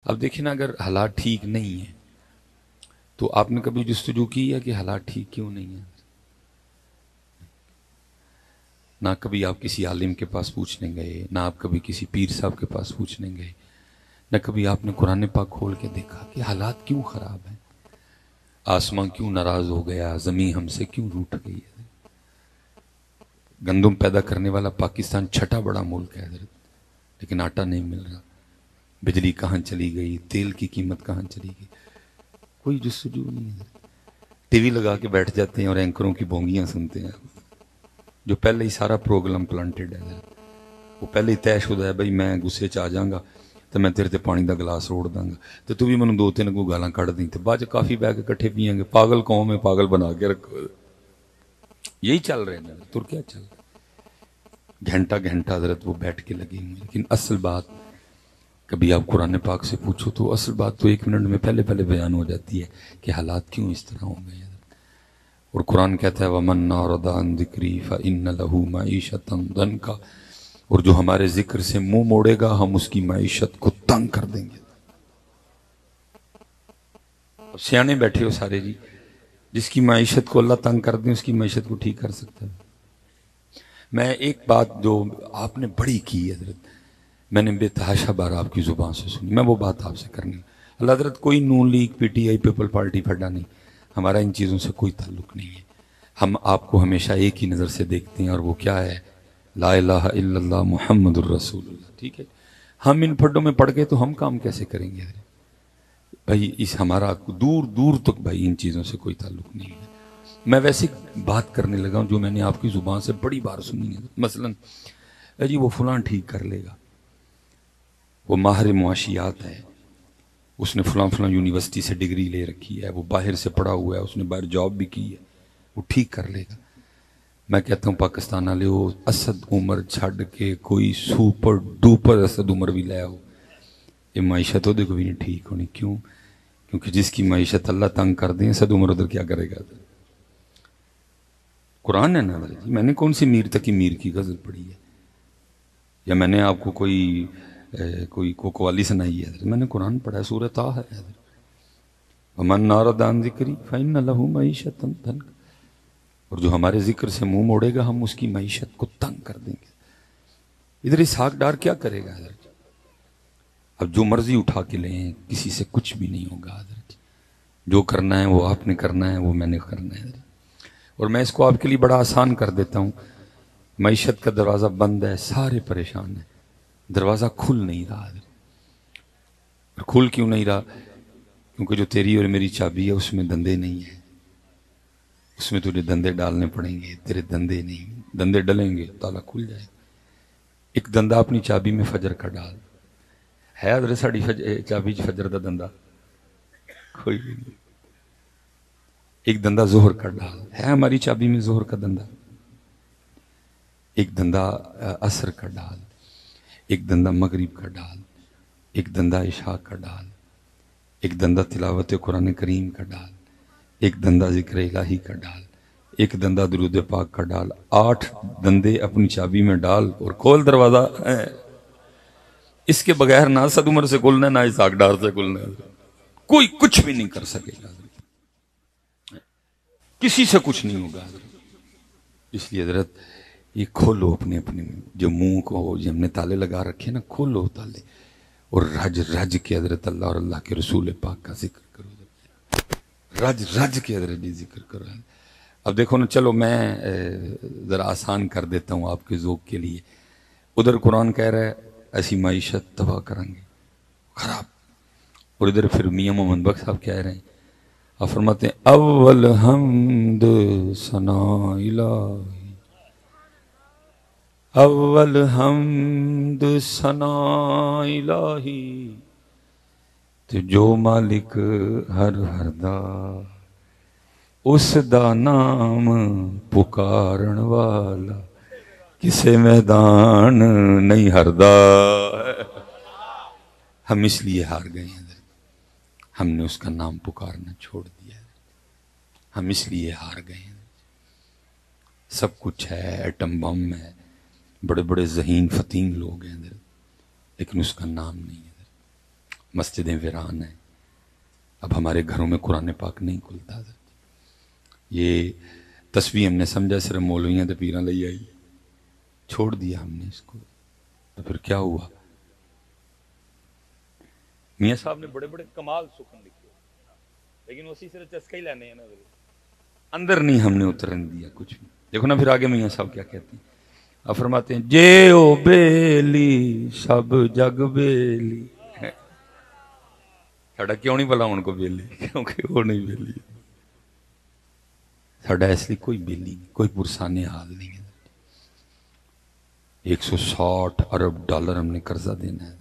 اب دیکھیں نا، اگر حالات ٹھیک نہیں ہیں تو آپ نے کبھی جستجو کی ہے کہ حالات ٹھیک کیوں نہیں ہیں؟ نہ کبھی آپ کسی عالم کے پاس پوچھنے گئے، نہ آپ کبھی کسی پیر صاحب کے پاس پوچھنے گئے، نہ کبھی آپ نے قرآن پاک کھول کے دیکھا کہ حالات کیوں خراب ہیں، آسمان کیوں ناراض ہو گیا، زمین ہم سے کیوں روٹھ گئی ہے۔ گندم پیدا کرنے والا پاکستان چھٹا بڑا ملک ہے حضرت، لیکن آٹا نہیں مل رہا، بجلی کہاں چلی گئی، تیل کی قیمت کہاں چلی گئی، کوئی جستجو نہیں ہے۔ ٹی وی لگا کے بیٹھ جاتے ہیں اور اینکروں کی بونگیاں سنتے ہیں، جو پہلے ہی سارا پروگرام پلانٹڈ ہے، وہ پہلے ہی طے شدہ ہے، بھائی میں غصے چ آ جاؤں گا تو میں تیرے تے پانی دا گلاس روڑ داں گا تو بھی منوں دو تین کو گالاں کڑ دیں، تو بعد کافی بہ کے کٹھے پیئیں گے۔ پاگل قوم ہے، پاگل بنا کے رکھو۔ یہی چل رہے ہیں، تر کیا چل رہا ہے؟ گھنٹہ گھنٹہ حضرت وہ بیٹھ کے لگے ہوئے، لیکن اصل بات کبھی آپ قرآن پاک سے پوچھو تو اصل بات تو 1 منٹ میں پہلے بیان ہو جاتی ہے کہ حالات کیوں اس طرح ہو گئے۔ اور قرآن کہتا ہے وَمَنْ أَعْرَضَ عَنْ ذِكْرِي فَإِنَّ لَهُ مَعِيشَةً ضَنْكًا، اور جو ہمارے ذکر سے منہ موڑے گا ہم اس کی معیشت کو تنگ کر دیں گے۔ اب سیانے بیٹھے ہو سارے جی، جس کی معیشت کو اللہ تنگ کر دیں اس کی معیشت کو ٹھیک کر سکتا ہے؟ میں ایک بات جو آپ نے بڑی کی حضرت، میں نے بے تحاشا بار آپ کی زبان سے سنی، میں وہ بات آپ سے کرنی۔ اللہ حضرت کوئی Noon League, P T I, People Party پھڈا نہیں، ہمارا ان چیزوں سے کوئی تعلق نہیں ہے۔ ہم آپ کو ہمیشہ ایک ہی نظر سے دیکھتے ہیں، اور وہ کیا ہے؟ لا الہ الا اللہ محمد الرسول اللہ، ٹھیک ہے؟ ہم ان پھڈوں میں پڑ گئے تو ہم کام کیسے کریں گے بھائی؟ اس ہمارا دور دور تک بھائی ان چیزوں سے کوئی تعلق نہیں ہے۔ میں ویسے بات کرنے لگا ہوں جو میں نے آپ کی زبان سے بڑی بار سنی ہے، مثلا جی وہ فلاں ٹھیک کر لے گا، وہ ماہر معاشیات ہے، اس نے فلاں یونیورسٹی سے ڈگری لے رکھی ہے، وہ باہر سے پڑھا ہوا ہے، اس نے باہر جاب بھی کی ہے، وہ ٹھیک کر لے گا۔ میں کہتا ہوں پاکستان والے وہ اسد عمر چھڑ کے کوئی سپر ڈوپر اسد عمر بھی لے آؤ، یہ معیشت ہو دیکھو بھی نہیں ٹھیک ہونی۔ کیوں؟ کیونکہ جس کی معیشت اللہ تنگ کر دیں، اسد عمر ادھر کیا کرے گا؟ قرآن ہے نا جی، میں نے کون سی میر تک میر کی غزل پڑھی ہے، یا میں نے آپ کو کوئی قوالی سنائی ہے؟ میں نے قرآن پڑھا ہے، سورۃ طٰ ہے۔ وَمَنْ أَعْرَضَ عَنْ ذِكْرِي فَإِنَّ لَهُ مَعِيشَةً ضَنْكًا، اور جو ہمارے ذکر سے منہ موڑے گا ہم اس کی معیشت کو تنگ کر دیں گے۔ ادھر اسحاق ڈار کیا کرے گا حضرت؟ اب جو مرضی اٹھا کے لیں، کسی سے کچھ بھی نہیں ہوگا حضرت۔ جو کرنا ہے وہ آپ نے کرنا ہے، وہ میں نے کرنا ہے حضرت۔ اور میں اس کو آپ کے لیے بڑا آسان کر دیتا ہوں، معیشت کا دروازہ بند ہے، سارے پریشان ہیں، دروازہ کھل نہیں رہا حضرت۔ اور کھل کیوں نہیں رہا؟ کیونکہ جو تیری اور میری چابی ہے اس میں دندے نہیں ہیں، اس میں تجھے دندے ڈالنے پڑیں گے، تیرے دندے نہیں، دندے ڈلیں گے تالا کھل جائے گا۔ ایک دندہ اپنی چابی میں فجر کا ڈال ہے حضرت، ساڑی چابی فجر دا دندہ کوئی بھی نہیں۔ ایک دندہ ظہر کا ڈال ہے ہماری چابی میں، ظہر کا دندہ۔ ایک دندہ عصر کا ڈال، ایک دندہ مغرب کا ڈال، ایک دندہ عشاء کا ڈال، ایک دندہ تلاوت قرآن کریم کا ڈال، ایک دندہ ذکر الہی کا ڈال، ایک دندہ درود پاک کا ڈال۔ 8 دندے اپنی چابی میں ڈال اور کھول دروازہ۔ اس کے بغیر نہ اسد عمر سے کھلنا ہے، نہ اسحاق ڈار سے کھلنا ہے، کوئی کچھ بھی نہیں کر سکے گا، کسی سے کچھ نہیں ہوگا حضرت۔ اس لیے حضرت یہ کھولو اپنے جو منہ کو، جو ہم نے تالے لگا رکھے نا، کھولو تالے اور رج رج کے حضرت اللہ اور اللہ کے رسول پاک کا ذکر کرو، رج رج کے حضرت جی ذکر کرو۔ اب دیکھو نا، چلو میں ذرا آسان کر دیتا ہوں آپ کے ذوق کے لیے۔ ادھر قرآن کہہ رہا ہے ایسی معیشت تباہ کریں گے، خراب، اور ادھر پھر میاں محمد بخش صاحب کہہ رہے ہیں، آپ فرماتے ہیں اول حمد ثنا الہی، اول حمد ثنا الہی، تے جو مالک ہر دا اس دا نام پکارن والا کسے میدان نہیں ہردا۔ ہم اس لیے ہار گئے ہیں، ہم نے اس کا نام پکارنا چھوڑ دیا ہے، ہم اس لیے ہار گئے ہیں۔ سب کچھ ہے، ایٹم بم ہے، بڑے بڑے ذہین فتین لوگ ہیں لیکن اس کا نام نہیں ہے۔ مسجدیں ویران ہیں، اب ہمارے گھروں میں قرآن پاک نہیں کھلتا تھا. یہ تصویر ہم نے سمجھا صرف مولویاں تو پیراں لئی آئی، چھوڑ دیا ہم نے اس کو. تو پھر کیا ہوا؟ میاں صاحب نے بڑے بڑے کمال سخن لکھے، لیکن اسی صرف چسکا ہی لینے ہیں نا، اندر نہیں ہم نے اترن دیا کچھ بھی. دیکھو نا پھر آگے میاں صاحب کیا کہتے ہیں. آپ فرماتے ہیں جے او بیلی سب جگ بیلی. ساڈا کیوں نہیں بلا ان کو بیلی؟ کیونکہ وہ نہیں بیلی. ساڈا اس لیے کوئی بیلی نہیں، کوئی پرسانے حال نہیں ہے. 160 ارب ڈالر ہم نے قرضہ دینا ہے.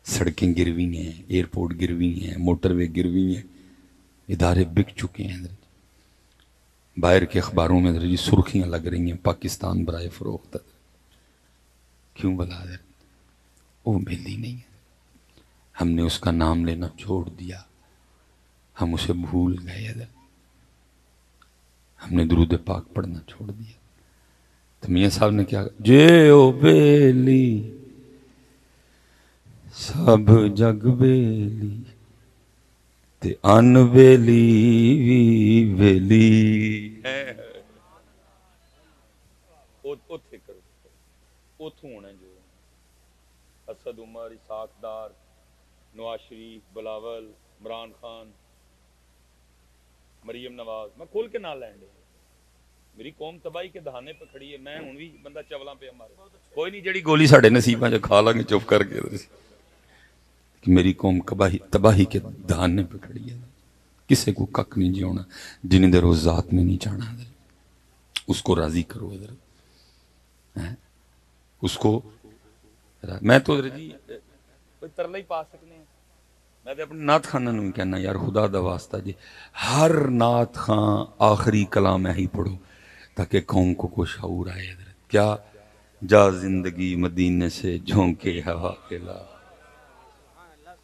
سڑکیں گروی ہیں، ایئرپورٹ گروی ہیں، موٹر وے گروی ہیں، ادارے بک چکے ہیں. باہر کے اخباروں میں جی سرخیاں لگ رہی ہیں پاکستان برائے فروخت. کیوں بلا دے؟ وہ بیلی نہیں ہے. ہم نے اس کا نام لینا چھوڑ دیا، ہم اسے بھول گئے. ہم نے درود پاک پڑھنا چھوڑ دیا. تو میاں صاحب نے کیا جے او بیلی سب جگ بیلی تے ان بیلی وی بیلی. اوتھے کرو، اوتھوں ہونا جو اسد عمر، اسحاق ڈار، نواز شریف، بلاول، عمران خان، مریم نواز، میں کھول کے نہ لینڈ. میری قوم تباہی کے دہانے پہ کھڑی ہے، میں ہوں بھی بندہ چولاں پہ ہمارے کوئی نہیں جڑی گولی ساڈے نصیباں چ کھا لاں گے چپ کر کے. کہ میری قوم تباہی کے دہانے پہ کھڑی ہے. کسے کو کک نہیں جیونا جنہیں دیر وہ ذات میں نہیں چاہنا. اس کو راضی کرو. اس کو میں تو جی کوئی ترلا ہی پا سکنے ہیں. میں تو اپنے نعت خانہ نوں کہنا یار خدا دا واسطہ جی ہر نعت خان آخری کلام ہی پڑھو تاکہ قوم کو کچھ شعور آئے. کیا جا زندگی مدینے سے جھونکے ہوا کے لا،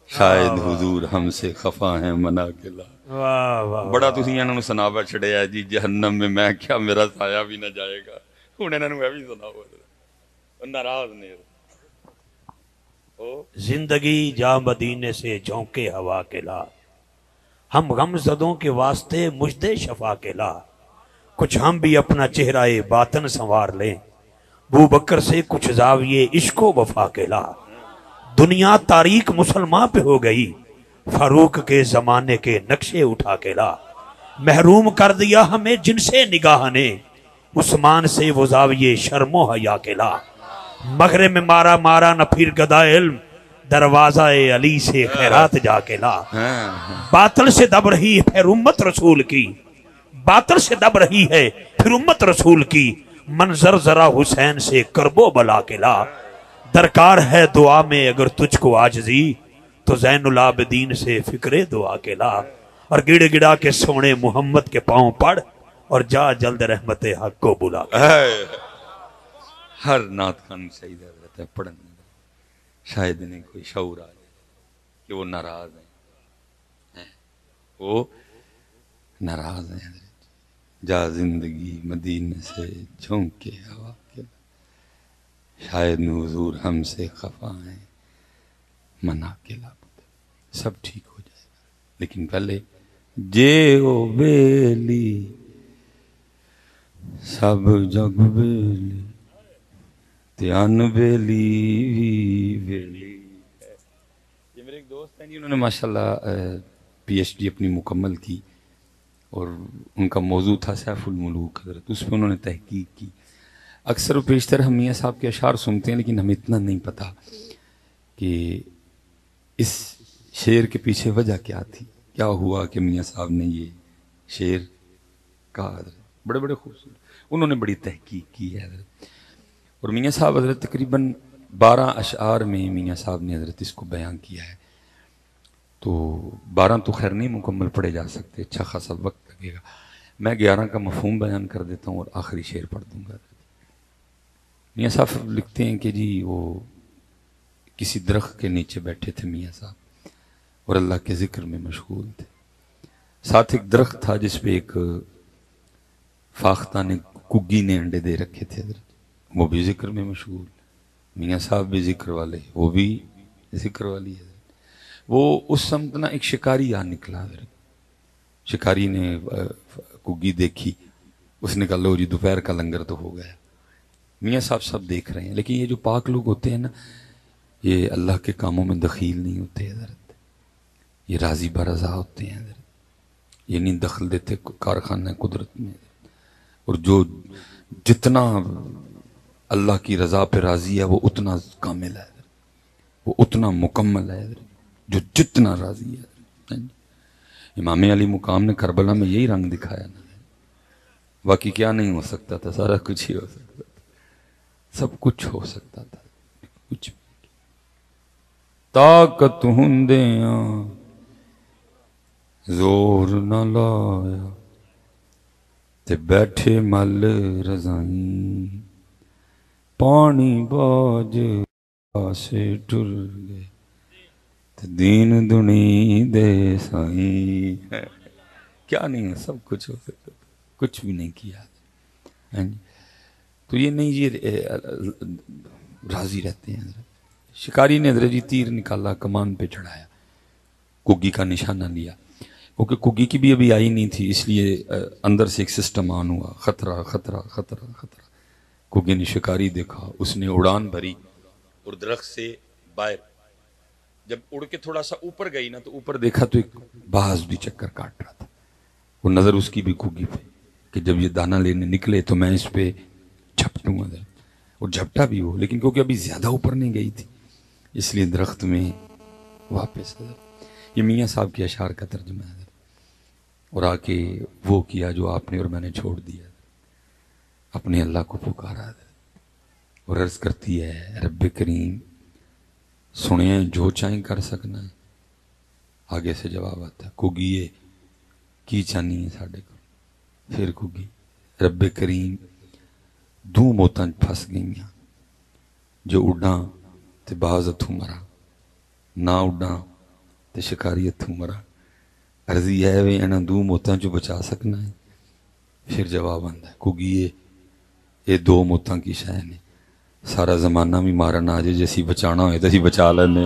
شاید حضور ہم سے خفا ہیں منا کے لا. بڑا تسی انہاں نوں سناوا چھڑیا جی جہنم میں کیا میرا سایہ بھی نہ جائے گا. ہن انہاں نوں اے بھی سناؤ، ناراض نے زندگی جا مدینے سے جھونکے ہوا کے لا، ہم غم زدوں کے واسطے مجدے شفا کے لا. کچھ ہم بھی اپنا چہرہ باطن سنوار لیں، بو بکر سے کچھ زاویے عشق و وفا کے لا. دنیا تاریک مسلمان پہ ہو گئی، فاروق کے زمانے کے نقشے اٹھا کے لا. محروم کر دیا ہمیں جن سے نگاہ نے، عثمان سے وہ زاویے شرم و حیا کے لا. مغرب میں مارا مارا نہ پھر گدا علم، دروازہ علی سے خیرات جا کے لا. باطل سے دب رہی ہے پھر امت رسول کی، باطل سے دب رہی ہے پھر امت رسول کی. منظر ذرا حسین سے کربو بلا کے لا. درکار ہے دعا میں اگر تجھ کو عاجزی، تو زین العابدین سے فکر دعا کے لا. اور گڑ گڑا کے سونے محمد کے پاؤں پڑ، اور جا جلد رحمت حق کو بلا کے لا. ہر نعت خان صحیح حضرت ہے پڑھنے، شاید انہیں کوئی شعور آ جائے کہ وہ ناراض ہیں، وہ ناراض ہیں. جا زندگی مدینے سے جھونکے ہوا کے لا، شاید حضور ہم سے خفا ہیں منا کے لا. سب ٹھیک ہو جائے گا، لیکن پہلے جے او بیلی سب جگ بیلی تیان بیلی بیلی. یہ میرے ایک دوست ہیں جی، انہوں نے ماشاءاللہ پی ایچ ڈی اپنی مکمل کی، اور ان کا موضوع تھا سیف الملوک حضرت. اس پہ انہوں نے تحقیق کی. اکثر و بیشتر ہم میاں صاحب کے اشعار سنتے ہیں، لیکن ہمیں اتنا نہیں پتا کہ اس شعر کے پیچھے وجہ کیا تھی، کیا ہوا کہ میاں صاحب نے یہ شعر کہا. حضرت بڑے بڑے خوبصورت، انہوں نے بڑی تحقیق کی ہے حضرت. اور میاں صاحب حضرت تقریباً 12 اشعار میں میاں صاحب نے حضرت اس کو بیان کیا ہے. تو 12 تو خیر نہیں مکمل پڑھے جا سکتے، اچھا خاصا وقت لگے گا. میں 11 کا مفہوم بیان کر دیتا ہوں اور آخری شعر پڑھ دوں گا. میاں صاحب لکھتے ہیں کہ جی وہ کسی درخت کے نیچے بیٹھے تھے میاں صاحب، اور اللہ کے ذکر میں مشغول تھے. ساتھ ایک درخت تھا جس پہ ایک فاختہ نے کگی نے انڈے دے رکھے تھے حضرت، وہ بھی ذکر میں مشغول. میاں صاحب بھی ذکر والے، وہ بھی ذکر والی ہے. وہ اس سمت نا ایک شکاری آ نکلا، شکاری نے کگی دیکھی، اس نے کہا لو جی دوپہر کا لنگر تو ہو گیا۔ میاں صاحب سب دیکھ رہے ہیں، لیکن یہ جو پاک لوگ ہوتے ہیں نا یہ اللہ کے کاموں میں دخیل نہیں ہوتے حضرت، یہ راضی برضا ہوتے ہیں حضرت، یہ نہیں دخل دیتے کارخانہ قدرت میں، اور جو جتنا اللہ کی رضا پہ راضی ہے وہ اتنا کامل ہے، وہ اتنا مکمل ہے جو جتنا راضی ہے۔ امام علی مقام نے کربلا میں یہی رنگ دکھایا نا، باقی کیا نہیں ہو سکتا تھا، سارا کچھ ہی ہو سکتا تھا، سب کچھ ہو سکتا تھا، کچھ طاقت ہندیاں زور نہ لایا تے بیٹھے مل رضائیں، پانی باج آسے ٹر گئے تے دین دنی دے سائیں۔ کیا نہیں ہے، سب کچھ ہو سکتا تھا، کچھ بھی نہیں کیا۔ تو یہ نہیں، یہ راضی رہتے ہیں حضرت۔ شکاری نے حضرت جی تیر نکالا، کمان پہ چڑھایا، کگی کا نشانہ لیا، کیونکہ کگی کی بھی ابھی آئی نہیں تھی، اس لیے اندر سے ایک سسٹم آن ہوا، خطرہ خطرہ خطرہ خطرہ۔ کگی نے شکاری دیکھا، اس نے اڑان بھری اور درخت سے باہر جب اڑ کے تھوڑا سا اوپر گئی نا تو اوپر دیکھا تو ایک باز بھی چکر کاٹ رہا تھا، وہ نظر اس کی بھی کگی پہ کہ جب یہ دانہ لینے نکلے تو میں اس پہ جھپٹوں گا، اور جھپٹا بھی ہو، لیکن کیونکہ ابھی زیادہ اوپر نہیں گئی تھی اس لیے درخت میں واپس۔ یہ میاں صاحب کے اشعار کا ترجمہ ہے، اور آ کے وہ کیا جو آپ نے اور میں نے چھوڑ دیا، اپنے اللہ کو پکارا اور عرض کرتی ہے رب کریم سنیں جو چاہیں کر سکنا ہے۔ آگے سے جواب آتا ہے کگیے کی چانی ہے ساڑھے کو، پھر کگی رب کریم دو موتاں پھس گئیاں، جو اڈاں تے باز اتھوں مرا، نہ اڈاں تے شکاری اتھوں مرا، عرضی ہے وے انہاں دو موتاں جو بچا سکنا ہے۔ پھر جواب آندا ہے کگیے یہ دو موتاں کی شے نے، سارا زمانہ بھی مارن آ جائے جیسی بچانا ہوئے تو اسی بچا لینے،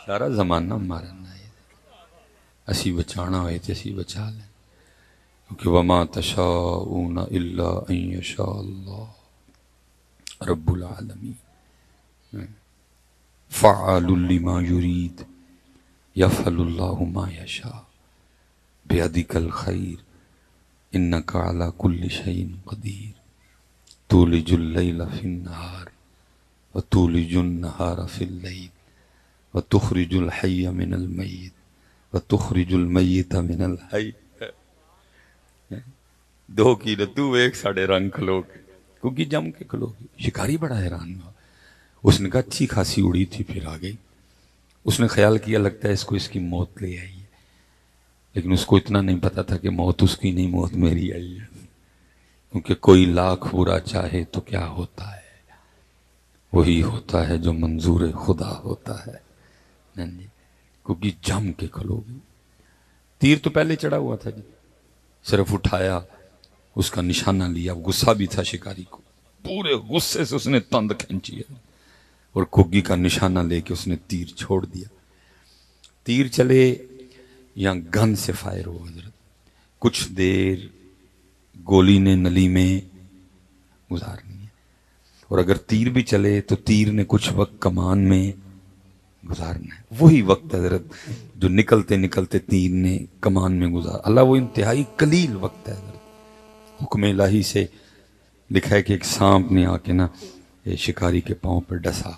سارا زمانہ مارن آئے اسی بچانا ہوئے تو اسی بچا لیں، کیونکہ وما تشاءون الا ان یشاء اللہ رب العالمین فعال لما یرید یفعل اللہ ما یشاء بیدک الخیر انک علی کل شیء قدیر تولج اللیل فی النہار وتولج النہار فی اللیل وتخرج الحی من المیت وتخرج المیت من الحی۔ دو کی تو ایک ساڑھے رنگ کھلو کے کیونکہ جم کے کھلو گے۔ شکاری بڑا حیران ہوا، اس نے کہا اچھی خاصی اڑی تھی پھر آ گئی۔ اس نے خیال کیا لگتا ہے اس کو اس کی موت لے آئی ہے، لیکن اس کو اتنا نہیں پتا تھا کہ موت اس کی نہیں، موت میری آئی ہے، کیونکہ کوئی لاکھ برا چاہے تو کیا ہوتا ہے، وہی ہوتا ہے جو منظور خدا ہوتا ہے۔ کیونکہ جم کے کھلو گے۔ تیر تو پہلے چڑھا ہوا تھا جی، صرف اٹھایا، اس کا نشانہ لیا، غصہ بھی تھا شکاری کو، پورے غصے سے اس نے تند کھینچی ہے اور کگی کا نشانہ لے کے اس نے تیر چھوڑ دیا۔ تیر چلے یا گن سے فائر ہو حضرت، کچھ دیر گولی نے نلی میں گزارنی ہے، اور اگر تیر بھی چلے تو تیر نے کچھ وقت کمان میں گزارنا ہے، وہی وقت حضرت جو نکلتے نکلتے تیر نے کمان میں گزار۔ اللہ وہ انتہائی قلیل وقت ہے حضرت، حکم الہی سے لکھا ہے کہ ایک سانپ نے آ کے نا شکاری کے پاؤں پر ڈسا،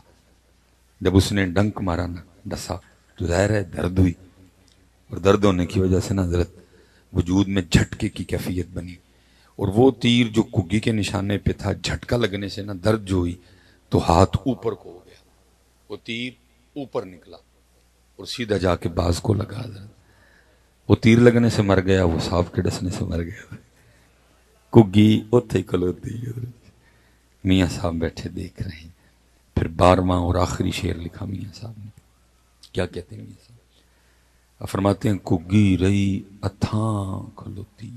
جب اس نے ڈنک مارا نا ڈسا تو ظاہر ہے درد ہوئی، اور درد ہونے کی وجہ سے نا حضرت وجود میں جھٹکے کی کیفیت بنی، اور وہ تیر جو کگی کے نشانے پہ تھا جھٹکا لگنے سے نا درد جو ہوئی تو ہاتھ اوپر کو ہو گیا، وہ تیر اوپر نکلا اور سیدھا جا کے باز کو لگا حضرت۔ وہ تیر لگنے سے مر گیا، وہ سانپ کے ڈسنے سے مر گیا، کگی اتھے ہی کھلوتی حضرت۔ میاں صاحب بیٹھے دیکھ رہے ہیں، پھر 12واں اور آخری شعر لکھا میاں صاحب نے، کیا کہتے ہیں میاں صاحب؟ فرماتے ہیں کگی رہی اتھاں کھلوتی،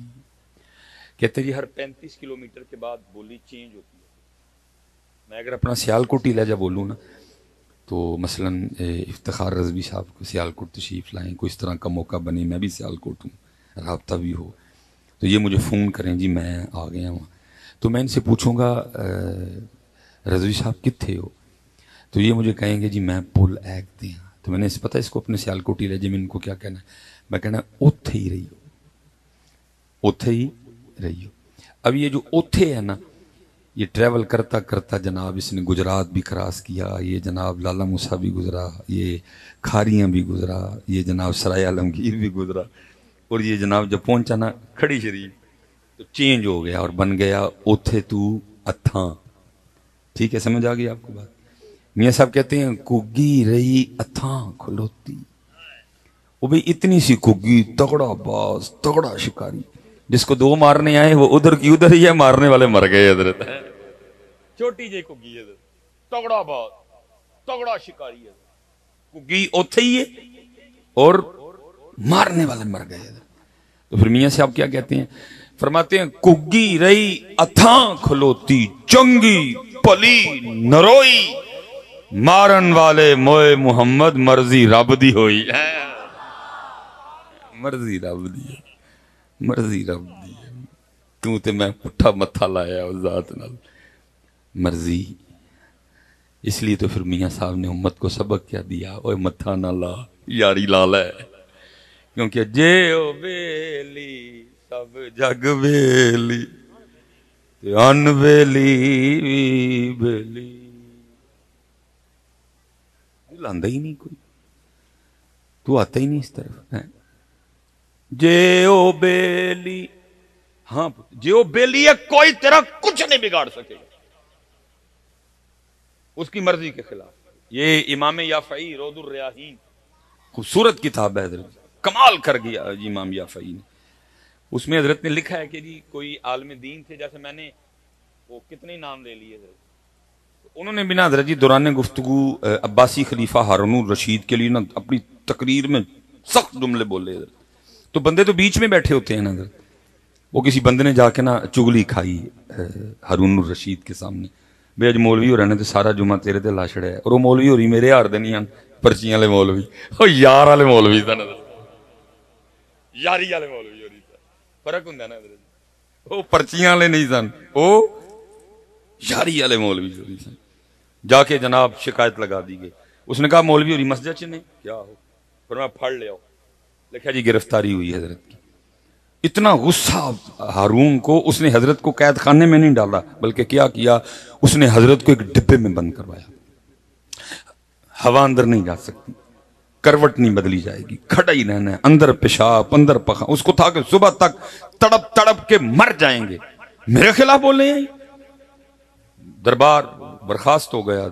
کہتے ہیں جی ہر 35 کلومیٹر کے بعد بولی چینج ہوتی ہے۔ میں اگر اپنا سیال کوٹی لہجہ بولوں نا تو مثلاً افتخار رضوی صاحب کو سیالکوٹ تشریف لائیں، کوئی اس طرح کا موقع بنے، میں بھی سیالکوٹ ہوں، رابطہ بھی ہو، تو یہ مجھے فون کریں جی میں آ گیا ہوں، تو میں ان سے پوچھوں گا رضوی صاحب کتنے ہو، تو یہ مجھے کہیں گے جی میں پل ایک دیا، تو میں نے پتہ اس کو اپنے سیالکوٹی لے جی میں ان کو کیا کہنا ہے، میں کہنا اوتھے ہی رہی ہو، اوتھے ہی رہی ہو۔ اب یہ جو اوتھے ہے نا، یہ ٹریول کرتا کرتا جناب اس نے گجرات بھی کراس کیا، یہ جناب لالا موسیٰ بھی گزرا، یہ کھاریاں بھی گزرا، یہ جناب سرائے عالمگیر بھی گزرا، اور یہ جناب جب پہنچا نا کھڑی شریف تو چینج ہو گیا اور بن گیا اوتھے تو اتھاں۔ ٹھیک ہے، سمجھ آ گئی آپ کو بات؟ میاں صاحب کہتے ہیں کگی رہی اتھاں کھلوتی، وہ بھی اتنی سی کگی، تگڑا باز، تگڑا شکاری، جس کو دو مارنے آئے وہ ادھر کی ادھر ہی ہے، مارنے والے مر گئے حضرت۔ چھوٹی جی کگی ہے، تگڑا باز، تگڑا شکاری ہے، کگی اوتھے ہی ہے اور مارنے والے مر گئے۔ تو پھر میاں صاحب کیا کہتے ہیں، فرماتے ہیں کگی رہی اتھاں کھلوتی، چنگی پلی نروئی، مارن والے موئے محمد، مرضی رب دی ہوئی، مرضی رب دی ہے، مرضی رب دی ہے، کیوں تے میں پٹھا متھا لایا اس ذات نال، مرضی۔ اس لیے تو پھر میاں صاحب نے امت کو سبق کیا دیا، اوے متھا نہ لا یاری لا لے، کیونکہ جے او بیلی سب جگ بیلی تے ان بیلی بیلی، لاندہ ہی نہیں کوئی، تو آتا ہی نہیں اس طرف ہے۔ جے او بیلی، ہاں جے او بیلی ہے، کوئی تیرا کچھ نہیں بگاڑ سکے گا اس کی مرضی کے خلاف۔ یہ امام یافعی روض الریاحین، خوبصورت کتاب ہے حضرت، کمال کر گیا جی امام یافعی نے۔ اس میں حضرت نے لکھا ہے کہ جی کوئی عالم دین تھے، جیسے میں نے وہ کتنے نام لے لیے حضرت، انہوں نے بنا حضرت جی دوران گفتگو عباسی خلیفہ ہارون الرشید کے لیے نا اپنی تقریر میں سخت جملے بولے حضرت، تو بندے تو بیچ میں بیٹھے ہوتے ہیں نا حضرت، وہ کسی بندے نے جا کے نا چگلی کھائی ہارون الرشید کے سامنے، بے اج مولوی ہو رہے نے تو سارا جمعہ تیرے تے لا چھڑیا ہے، اور وہ مولوی ہو رہی میرے ہار دے نہیں ہیں، پرچیاں والے مولوی، وہ یار والے مولوی تھا نا، یاری والے مولوی ہو رہی تھا، فرق ہوں نا حضرت، وہ پرچیاں والے نہیں سن، وہ یاری والے مولوی ہو رہی سن۔ جا کے جناب شکایت لگا دی گئی، اس نے کہا مولوی ہو رہی مسجد چ نہیں کیا ہو، پھر میں پھڑ لیا، لکھا جی گرفتاری ہوئی حضرت کی۔ اتنا غصہ ہارون کو، اس نے حضرت کو قید خانے میں نہیں ڈالا، بلکہ کیا اس نے حضرت کو ایک ڈبے میں بند کروایا، ہوا اندر نہیں جا سکتی، کروٹ نہیں بدلی جائے گی، کھڑا ہی رہنا ہے، اندر پیشاب اندر پخا، اس کو تھا کہ صبح تک تڑپ تڑپ کے مر جائیں گے، میرے خلاف بول رہے ہیں۔ دربار برخاست ہو گیا،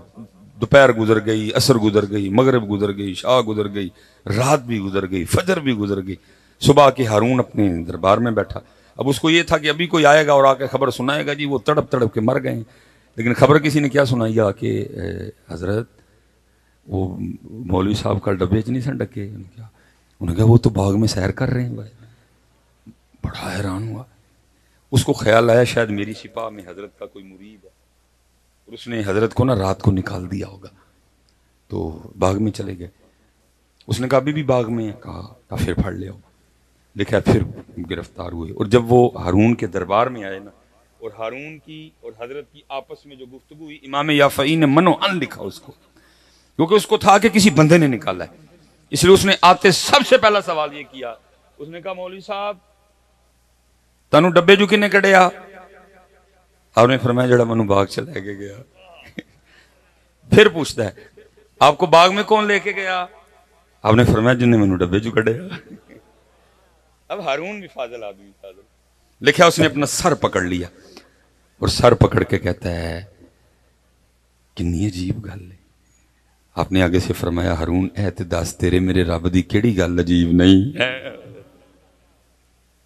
دوپہر گزر گئی، عصر گزر گئی، مغرب گزر گئی، شاہ گزر گئی، رات بھی گزر گئی، فجر بھی گزر گئی، صبح کے ہارون اپنے دربار میں بیٹھا۔ اب اس کو یہ تھا کہ ابھی کوئی آئے گا اور آ کے خبر سنائے گا جی وہ تڑپ تڑپ کے مر گئے ہیں، لیکن خبر کسی نے کیا سنائی کہ حضرت وہ مولوی صاحب کا ڈبے چ نہیں سن ڈکے، انہوں نے کہا وہ تو باغ میں سیر کر رہے ہیں بھائی، بڑا حیران ہوا، اس کو خیال آیا شاید میری سپاہ میں حضرت کا کوئی مرید ہے، اور اس نے حضرت کو نا رات کو نکال دیا ہوگا، تو باغ میں چلے گئے، اس نے کہا ابھی بھی باغ میں ہے، کہا پھر پھڑ لیا، لکھا پھر گرفتار ہوئے۔ اور جب وہ ہارون کے دربار میں آئے نا، اور ہارون کی اور حضرت کی آپس میں جو گفتگو ہوئی، امام یافعی نے منو ان لکھا اس کو، کیونکہ اس کو تھا کہ کسی بندے نے نکالا ہے، اس لیے اس نے آتے سب سے پہلا سوال یہ کیا، اس نے کہا مولوی صاحب تانوں ڈبے جو کنے کڑیا؟ آپ نے فرمایا جڑا منو باغ چ لے کے گیا۔ پھر پوچھتا ہے آپ کو باغ میں کون لے کے گیا؟ آپ نے فرمایا جن نے منو ڈبے جو کڑیا۔ اب ہارون بھی فاضل آدمی تھا، لکھا اس نے اپنا سر پکڑ لیا اور سر پکڑ کے کہتا ہے کنی عجیب گل ہے۔ آپ نے آگے سے فرمایا ہارون اے تے دس تیرے میرے رب دی کیڑی گل عجیب نہیں ہے؟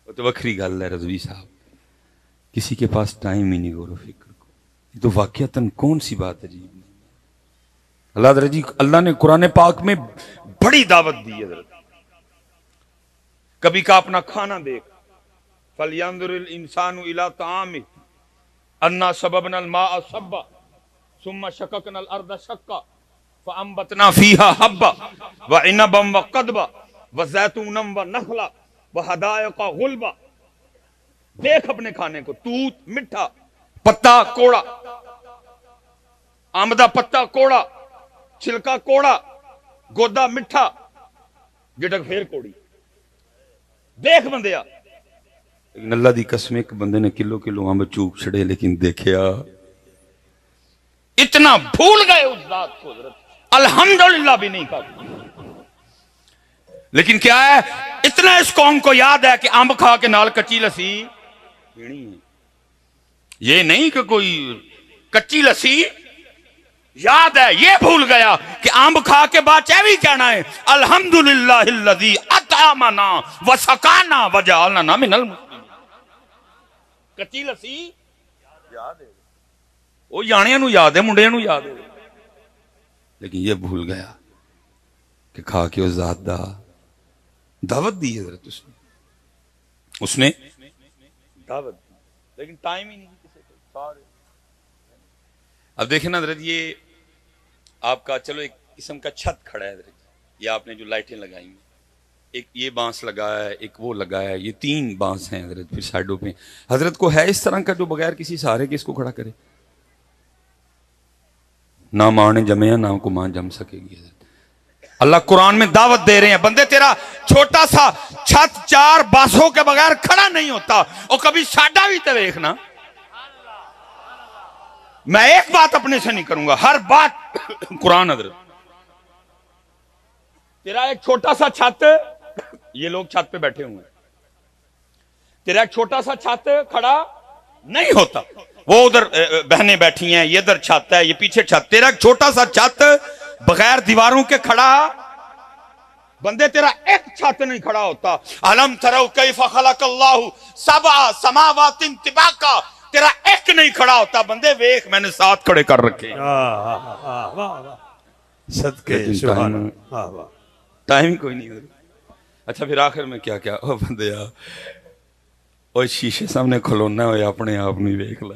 وہ تو وکری گل ہے رضوی صاحب، کسی کے پاس ٹائم ہی نہیں غور و فکر کو، یہ تو واقعتاً کون سی بات عجیب نہیں۔ اللہ تعالیٰ جی اللہ نے قرآن پاک میں بڑی دعوت دی ہے حضرت، کبھی کا اپنا کھانا دیکھ، فَلْيَنظُرِ الْإِنسَانُ إِلَىٰ طَعَامِهِ أَنَّا صَبَبْنَا الْمَاءَ صَبًّا ثُمَّ شَقَقْنَا الْأَرْضَ شَقًّا فَأَنبَتْنَا فِيهَا حَبًّا وَعِنَبًا وَقَضْبًا وَزَيْتُونًا وَنَخْلًا وَحَدَائِقَ غُلْبًا. دیکھ اپنے کھانے کو، توت مٹھا، پتا کوڑا، آم دا پتا کوڑا، چھلکا کوڑا، گودا مٹھا، گٹک پھر کوڑی. دیکھ بندیا. لیکن اللہ دی قسم ایک بندے نے کلو کلو آم چوک چھڑے، لیکن دیکھیا اتنا بھول گئے اس ذات کو حضرت الحمدللہ بھی نہیں کہا. لیکن کیا ہے، اتنا اس قوم کو یاد ہے کہ آم کھا کے نال کچی لسی پینی ہے. یہ نہیں کہ کوئی کچی لسی یاد ہے، یہ بھول گیا کہ آم کھا کے بعد چاہیے کہنا ہے الحمدللہ الذی اطعمنا وسقانا وجعلنا من المسلمین. کچی لسی یاد ہے، وہ جانیاں نو یاد ہے، منڈیاں نو یاد ہے، لیکن یہ بھول گیا کہ کھا کے اس ذات دا دعوت دی حضرت اس نے دعوت دی، لیکن ٹائم ہی نہیں کسی کو سارے. اب دیکھیں نا حضرت، یہ آپ کا چلو ایک قسم کا چھت کھڑا ہے حضرت، یہ آپ نے جو لائٹیں لگائی ہیں، ایک یہ بانس لگا ہے، ایک وہ لگا ہے، یہ 3 بانس ہیں حضرت. پھر سائڈوں پہ حضرت کو ہے اس طرح کا جو بغیر کسی سہارے کے اس کو کھڑا کرے. نہ ماں نے جمے نہ کو ماں جم سکے گی حضرت. اللہ قرآن میں دعوت دے رہے ہیں، بندے تیرا چھوٹا سا چھت 4 بانسوں کے بغیر کھڑا نہیں ہوتا، اور کبھی ساڈا بھی تو دیکھنا. میں ایک بات اپنے سے نہیں کروں گا، ہر بات قرآن حضرت. تیرا ایک چھوٹا سا چھت، یہ لوگ چھت پہ بیٹھے ہوئے ہیں، تیرا ایک چھوٹا سا چھت کھڑا نہیں ہوتا. وہ ادھر بہنیں بیٹھی ہیں، یہ ادھر چھت ہے، یہ پیچھے چھت. تیرا ایک چھوٹا سا چھت بغیر دیواروں کے کھڑا، بندے تیرا ایک چھت نہیں کھڑا ہوتا. الم تروا کیف خلق اللہ 7 سماوات طباقا، تیرا ایک نہیں کھڑا ہوتا. بندے ویکھ میں نے 7 کھڑے کر رکھے. صدقے سبحان اللہ. ٹائم ہی کوئی نہیں. اچھا پھر آخر میں کیا کیا او بندے او شیشے سامنے کھلونا ہوئے اپنے آپ نہیں ویکھ لے.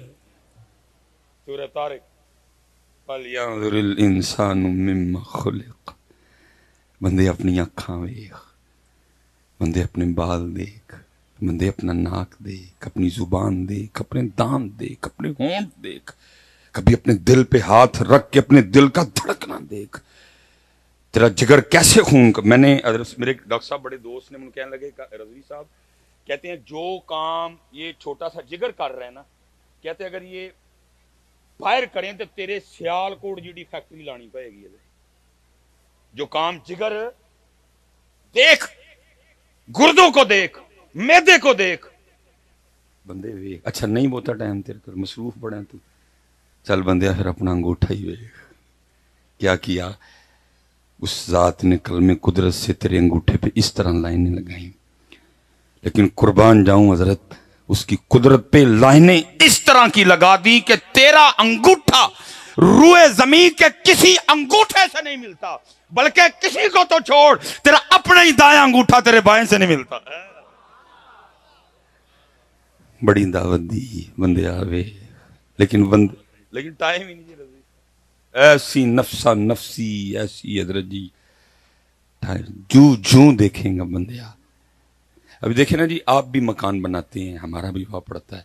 سورہ طارق فَلْيَنظُرِ الْإِنسَانُ مِمَّا خُلِقَ. بندے اپنی آنکھاں ویکھ، بندے اپنے بال دیکھ، بندے اپنا ناک دیکھ، اپنی زبان دیکھ، اپنے دانت دیکھ، اپنے ہونٹ دیکھ، کبھی اپنے دل پہ ہاتھ رکھ کے اپنے دل کا دھڑکنا دیکھ. تیرا جگر کیسے خون کا. میں نے میرے ڈاکٹر صاحب بڑے دوست نے مجھے کہنے لگے، رضوی صاحب کہتے ہیں جو کام یہ چھوٹا سا جگر کر رہے ہیں نا، کہتے ہیں اگر یہ باہر کریں تو تیرے سیال کوٹ جی فیکٹری لانی پڑے گی. جو کام جگر دیکھ، گردوں کو دیکھ، میدے کو دیکھ، بندے ویکھ. اچھا نہیں بہتا ٹائم تیرے کو، مصروف بڑا ہے تو چل بندے پھر اپنا انگوٹھا ہی ویکھ. کیا کیا اس ذات نے کلمِ قدرت سے تیرے انگوٹھے پہ اس طرح لائنیں لگائیں. لیکن قربان جاؤں حضرت، اس کی قدرت پہ لائنیں اس طرح کی لگا دی کہ تیرا انگوٹھا روئے زمین کے کسی انگوٹھے سے نہیں ملتا، بلکہ کسی کو تو چھوڑ، تیرا اپنا ہی دایاں انگوٹھا تیرے بائیں سے نہیں ملتا. بڑی دعوت دی بندے آوے، لیکن ٹائم ہی نہیں. ایسی نفسا نفسی، ایسی حضرت جی جو دیکھیں گا بندیا. ابھی دیکھیں نا جی، آپ بھی مکان بناتے ہیں، ہمارا بھی ہوا پڑتا ہے.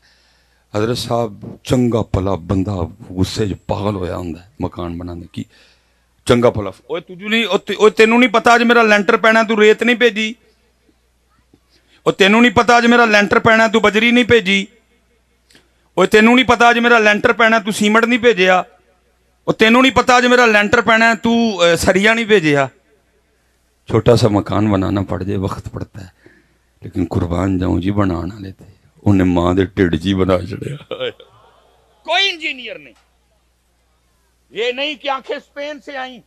حضرت صاحب چنگا پلا بندہ غصے جو پاگل ہویا ہوں مکان بنانے کی. چنگا پلا اوے تجھو نہیں، اوے تینوں نہیں پتا آج میرا لینٹر پینا تو ریت نہیں بھیجی، اوے تینوں نہیں پتا آج میرا لینٹر پینا تو بجری نہیں بھیجی، اوے تینوں نہیں پتا آج میرا لینٹر پینا تو سیمنٹ نہیں بھیجیا، اور تینوں نہیں پتا آج میرا لینٹر پینا ہے تو سریا نہیں بھیجیا. چھوٹا سا مکان بنانا پڑ جائے وقت پڑتا ہے، لیکن قربان جاؤں جی بنانا لیتے انہیں ماں دے ٹھڈ جی بنا چڑیا. کوئی انجینئر نہیں، یہ نہیں کہ آنکھیں اسپین سے آئیں،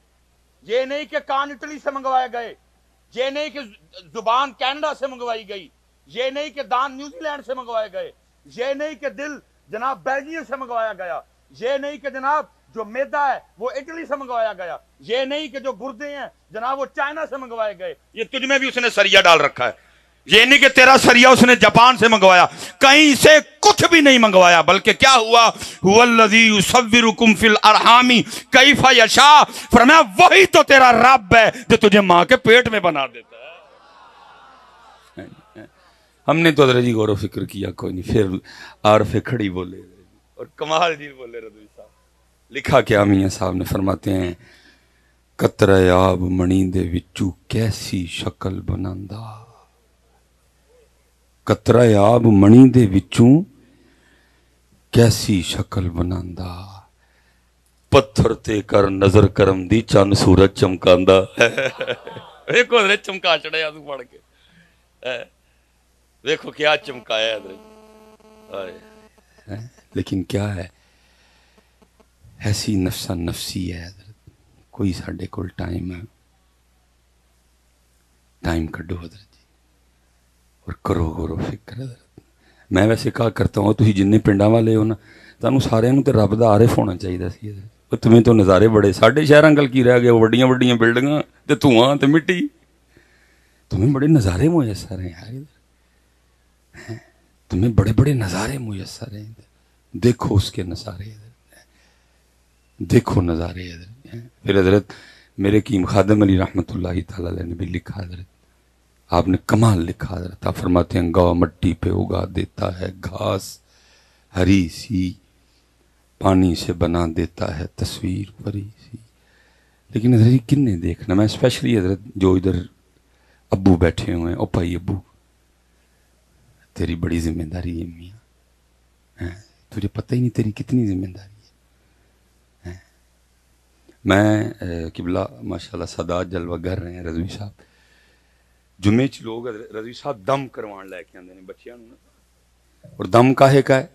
یہ نہیں کہ کان اٹلی سے منگوائے گئے، یہ نہیں کہ زبان کینیڈا سے منگوائی گئی، یہ نہیں کہ دان نیوزی لینڈ سے منگوائے گئے، یہ نہیں کہ دل جناب بیلجیم سے منگوایا گیا، یہ نہیں کہ جناب جو میدا ہے وہ اٹلی سے منگوایا گیا، یہ نہیں کہ جو گردے ہیں جناب وہ چائنا سے منگوائے گئے. یہ تجھ میں بھی اس نے سریا ڈال رکھا ہے. یہ نہیں کہ تیرا سریا اس نے جاپان سے منگوایا، کہیں سے کچھ بھی نہیں منگوایا، بلکہ کیا ہوا، هو الذی یصورکم فی الارحام کیف یشاء، فرمایا وہی تو تیرا رب ہے جو تجھے ماں کے پیٹ میں بنا دیتا ہے۔ ہم نے تو حضرت جی غور و فکر کیا کوئی نہیں، پھر عارف کھڑی بولے اور کمال جی بولے رضوی صاحب، لکھا کیا میاں صاحب نے، فرماتے ہیں قطرہ آب منی دے وچوں کیسی شکل بناندا، قطرہ آب منی دے وچوں کیسی شکل بناندا، پتھر تے کر نظر کرم دی چند سورج چمکاندا۔ دیکھو حضرت چمکا چڑھیا تو پڑھ کے، دیکھو کیا چمکایا حضرت، لیکن کیا ہے، ایسی نفسا نفسی ہے حضرت۔ کوئی ساڈے کول ٹائم ہے، ٹائم کڈو حضرت جی اور کرو غور و فکر حضرت۔ میں ویسے کہا کرتا ہوں تسی جننے پنڈاں والے ہو نا، تانوں سارے نوں تے رب دا عارف ہونا چاہیے سی حضرت۔ تمہیں تو نظارے بڑے، ساڈے شہر انگل کی رہ گئے، وڈیاں وڈیاں بلڈنگاں تے دھواں تے مٹی، تمہیں بڑے نظارے میسر ہیں یار، تمہیں بڑے بڑے نظارے میسر ہیں، دیکھو اس کے نظارے، دیکھو نظارے حضرت۔ پھر حضرت میرے قیم خادم علی رحمۃ اللہ تعالی علیہ نے بھی لکھا حضرت، آپ نے کمال لکھا حضرت، آپ فرماتے ہیں گاؤں مٹی پہ اگا دیتا ہے گھاس ہری سی، پانی سے بنا دیتا ہے تصویر پری سی، لیکن حضرت جی کن نے دیکھنا، میں اسپیشلی حضرت جو ادھر ابو بیٹھے ہوئے ہیں، او بھائی ابو تیری بڑی ذمہ داری ہے میاں، تجھے پتہ ہی نہیں تیری کتنی ذمہ داری ہے۔ میں قبلہ ماشاءاللہ سادات جلوہ گر رہے ہیں رضوی صاحب، جمعے چ لوگ رضوی صاحب دم کروان لے کے آندے نے بچیاں نوں، اور دم کاہے کا ہے،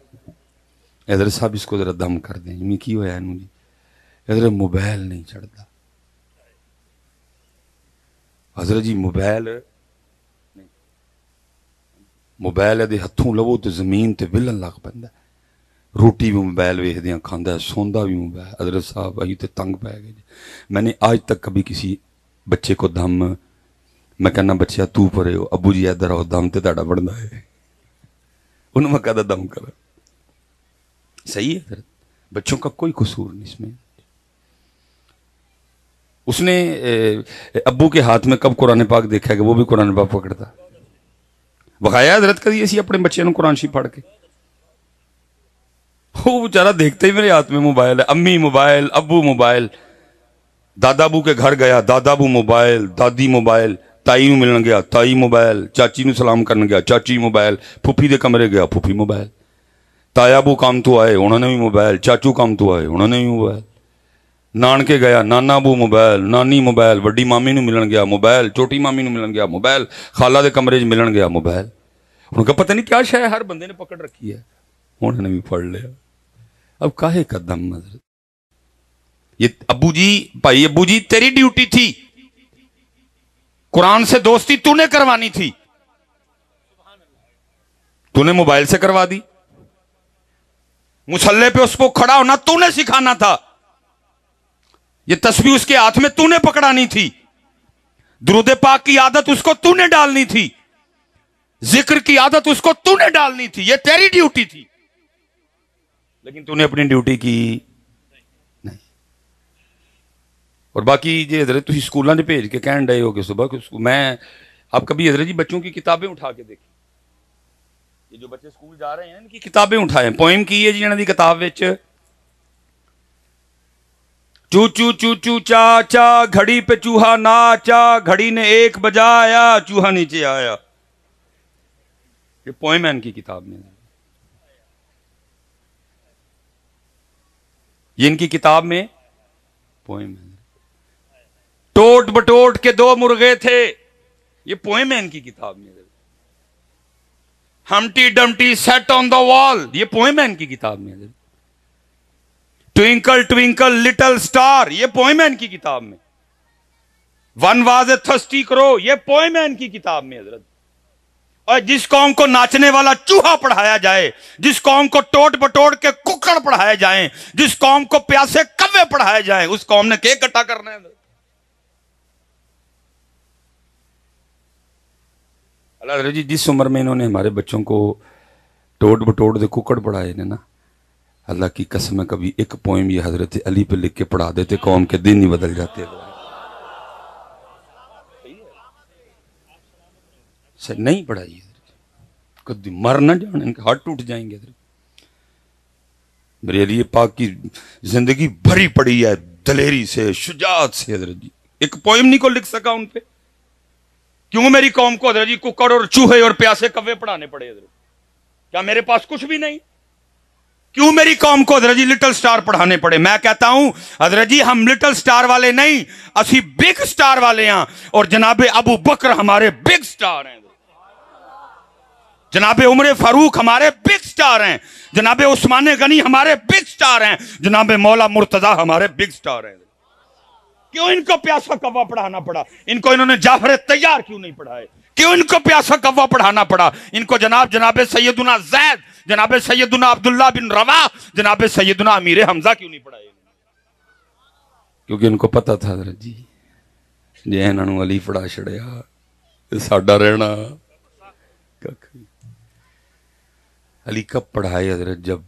حضرت صاحب اس کو ذرا دم کر دیں، میں کی ہویا انہوں جی، حضرت موبائل نہیں چڑھتا، حضرت جی موبائل دے ہتھوں لو تو زمین تے ولن لگ پیندا، روٹی بھی موبائل ویکھدیاں کھاندا ہے، سوندا بھی موبائل۔ حضرت صاحب آئی تے تنگ پہ گئے، میں نے آج تک کبھی کسی بچے کو دم، میں کہنا بچیا تو پرے ہو، ابو جی ادھر آؤ، دم تے تہاڈا بندا ہے، انہوں میں کہدا دم کرا، صحیح ہے حضرت، بچوں کا کوئی قصور نہیں اس میں۔ اس نے ابو کے ہاتھ میں کب قرآن پاک دیکھا کہ وہ بھی قرآن پاک پکڑتا، بخایا حضرت کدی اسی اپنے بچے نوں قرآن شریف پڑھ کے، وہ بیچارہ دیکھتے ہی میرے ہاتھ میں موبائل ہے، امی موبائل، ابو موبائل، دادا ابو کے گھر گیا، دادا ابو موبائل، دادی موبائل، تائی نوں ملن گیا، تائی موبائل، چاچی نوں سلام کرن گیا، چاچی موبائل، پھوپھی دے کمرے گیا، پھوپھی موبائل، تایا ابو کام تو آئے انہوں نے بھی موبائل، چاچو کام تو آئے انہوں نے بھی موبائل، نانکے گیا، نانا ابو موبائل، نانی موبائل، وڈی مامی نوں ملن گیا موبائل، چھوٹی مامی نوں ملن گیا موبائل، خالہ دے کمرے چ ملن گیا موبائل، ان کا پتہ نہیں کیا شے ہر بندے نے پکڑ رکھی ہے، انہوں نے بھی پڑھ لیا۔ اب کاہے کا دم حضرت، یہ ابو جی، بھائی ابو جی تیری ڈیوٹی تھی، قرآن سے دوستی تو نے کروانی تھی، تو نے موبائل سے کروا دی، مصلے پہ اس کو کھڑا ہونا تو نے سکھانا تھا، یہ تسبیح اس کے ہاتھ میں تو نے پکڑانی تھی، درود پاک کی عادت اس کو تو نے ڈالنی تھی، ذکر کی عادت اس کو تو نے ڈالنی تھی، یہ تیری ڈیوٹی تھی، لیکن تو نے اپنی ڈیوٹی کی نہیں۔ اور باقی جی حضرت تھی سکولوں سے بھیج کے کہن ڈے ہو کہ صبح میں، آپ کبھی حضرت جی بچوں کی کتابیں اٹھا کے دیکھیں، یہ جو بچے سکول جا رہے ہیں ان کی کتابیں اٹھائیں، پوئم کی ہے جی انہوں نے کتاب وچ، چو چو چو چو چا چا گھڑی پہ چوہا ناچا، گھڑی نے 1 بجایا چوہا نیچے آیا، یہ پوئم ہے ان کی کتاب میں، یہ ان کی کتاب میں پوئم ہے۔ ٹوٹ بٹوٹ کے 2 مرغے تھے، یہ پوئم ہے ان کی کتاب میں۔ ہمٹی ڈمٹی سیٹ آن دا وال، یہ پوئم ہے ان کی کتاب میں۔ ٹوینکل ٹوینکل لٹل سٹار، یہ پوئم ہے ان کی کتاب میں۔ ون واز اے تھرسٹی کرو، یہ پوئم ہے ان کی کتاب میں حضرت۔ اور جس قوم کو ناچنے والا چوہا پڑھایا جائے، جس قوم کو ٹوٹ بٹوٹ کے ککڑ پڑھائے جائیں، جس قوم کو پیاسے کوے پڑھائے جائیں، اس قوم نے کیک اکٹھا کرنا ہے۔ حضرت جی جس عمر میں انہوں نے ہمارے بچوں کو ٹوٹ بٹوٹ دے ککڑ پڑھائے نے نا، اللہ کی قسم ہے کبھی ایک پوئم یہ حضرت علی پہ لکھ کے پڑھا دیتے قوم کے دن ہی بدل جاتے. نہیں پڑھائی کبھی مر نہ جان، ان کے ہاتھ ٹوٹ جائیں گے. میرے علی پاک کی زندگی بھری پڑی ہے دلیری سے، شجاعت سے. حضرت جی ایک پوئم نہیں کو لکھ سکا ان پہ. کیوں میری قوم کو حضرت جی ککڑ اور چوہے اور پیاسے کوے پڑھانے پڑے؟ حضرت کیا میرے پاس کچھ بھی نہیں؟ کیوں میری قوم کو حضرت جی لٹل سٹار پڑھانے پڑے؟ میں کہتا ہوں حضرت جی ہم لٹل سٹار والے نہیں، اسی بگ سٹار والے ہیں. اور جناب ابو بکر ہمارے بگ سٹار ہیں، جناب عمر فاروق ہمارے بگ سٹار ہیں، جناب عثمان غنی ہمارے بگ سٹار ہیں، جناب مولا مرتضی ہمارے بگ سٹار ہیں. کیوں ان کو پیاسا کوا پڑھانا پڑا؟ ان کو انہوں نے جعفر طیار کیوں نہیں پڑھائے؟ کیوں ان کو پیاسا کوا پڑھانا پڑا؟ ان کو جناب سیدنا زید، جناب سیدنا عبداللہ بن رواح، جناب سیدنا امیر حمزہ کیوں نہیں پڑھائے؟ کیونکہ ان کو پتا تھا حضرت جی جے انہوں علی پڑھا چھڑیا ساڈا رہنا. علی کب پڑھائے حضرت؟ جب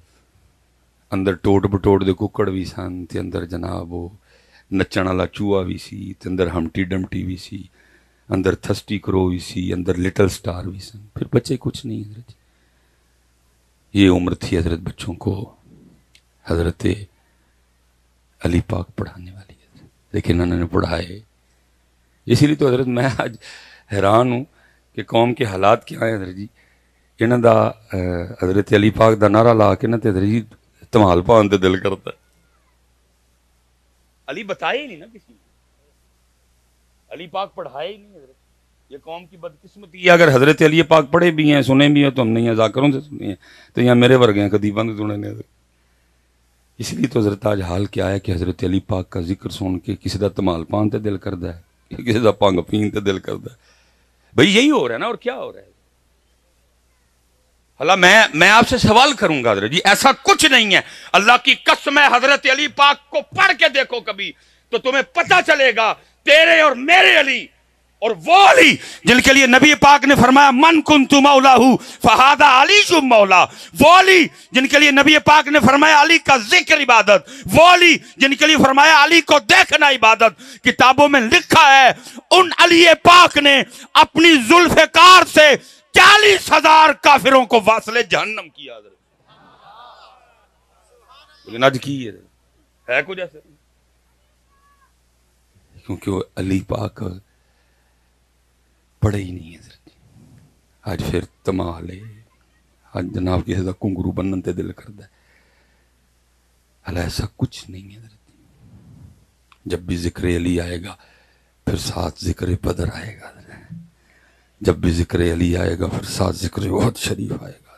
اندر ٹوٹ بٹوٹ دے ککڑ بھی سن تے اندر جناب وہ نچن والا چوہا بھی سی تے اندر ہمٹی ڈمٹی بھی سی، اندر تھسٹی کرو بھی سی، اندر لٹل سٹار بھی سن. پھر بچے کچھ نہیں حضرت. یہ عمر تھی حضرت بچوں کو حضرت علی پاک پڑھانے والی حضرت، لیکن انہوں نے پڑھائے. اسی لیے تو حضرت میں آج حیران ہوں کہ قوم کے حالات کیا ہیں حضرت جی. انہوں دا حضرت علی پاک دا نعرہ لا کے نا تے حضرت جی تمال پان تے دل کرتا ہے. علی بتائے ہی نہیں نا کسی نے، علی پاک پڑھائے ہی نہیں حضرت. یہ قوم کی بدقسمتی ہے. اگر حضرت علی پاک پڑھے بھی ہیں سنے بھی ہیں تو ہم نہیں ہیں ذاکروں سے سنے ہیں، تو یہاں میرے ورگے ہیں قدیباں سے سنے نے. اس لیے تو حضرت آج حال کیا ہے کہ حضرت علی پاک کا ذکر سن کے کسی دا تمال پان تے دل کردا ہے، کسی دا پنگ پین تے دل کردا ہے. بھئی یہی ہو رہا ہے نا، اور کیا ہو رہا ہے؟ اللہ میں آپ سے سوال کروں گا حضرت جی، ایسا کچھ نہیں ہے. اللہ کی قسم ہے حضرت علی پاک کو پڑھ کے دیکھو کبھی تو تمہیں پتہ چلے گا تیرے اور میرے علی اور وہ علی جن کے لیے نبی پاک نے فرمایا من کنت مولاہ فہذا علی مولا، وہ علی جن کے لیے نبی پاک نے فرمایا علی کا ذکر عبادت، وہ علی جن کے لیے فرمایا علی کو دیکھنا عبادت. کتابوں میں لکھا ہے ان علی پاک نے اپنی ذوالفقار سے 40,000 کافروں کو واصل جہنم کیا. لیکن آج کی ہے کچھ ایسا، کیونکہ وہ علی پاک پڑھے ہی نہیں حضرت. آج پھر تمال ہے، آج جناب کسی کا کنگرو بنن تے دل کردا ہے. اللہ ایسا کچھ نہیں ہے حضرت. جب بھی ذکر علی آئے گا پھر ساتھ ذکر بدر آئے گا، جب بھی ذکر علی آئے گا پھر ساتھ ذکر احد شریف آئے گا،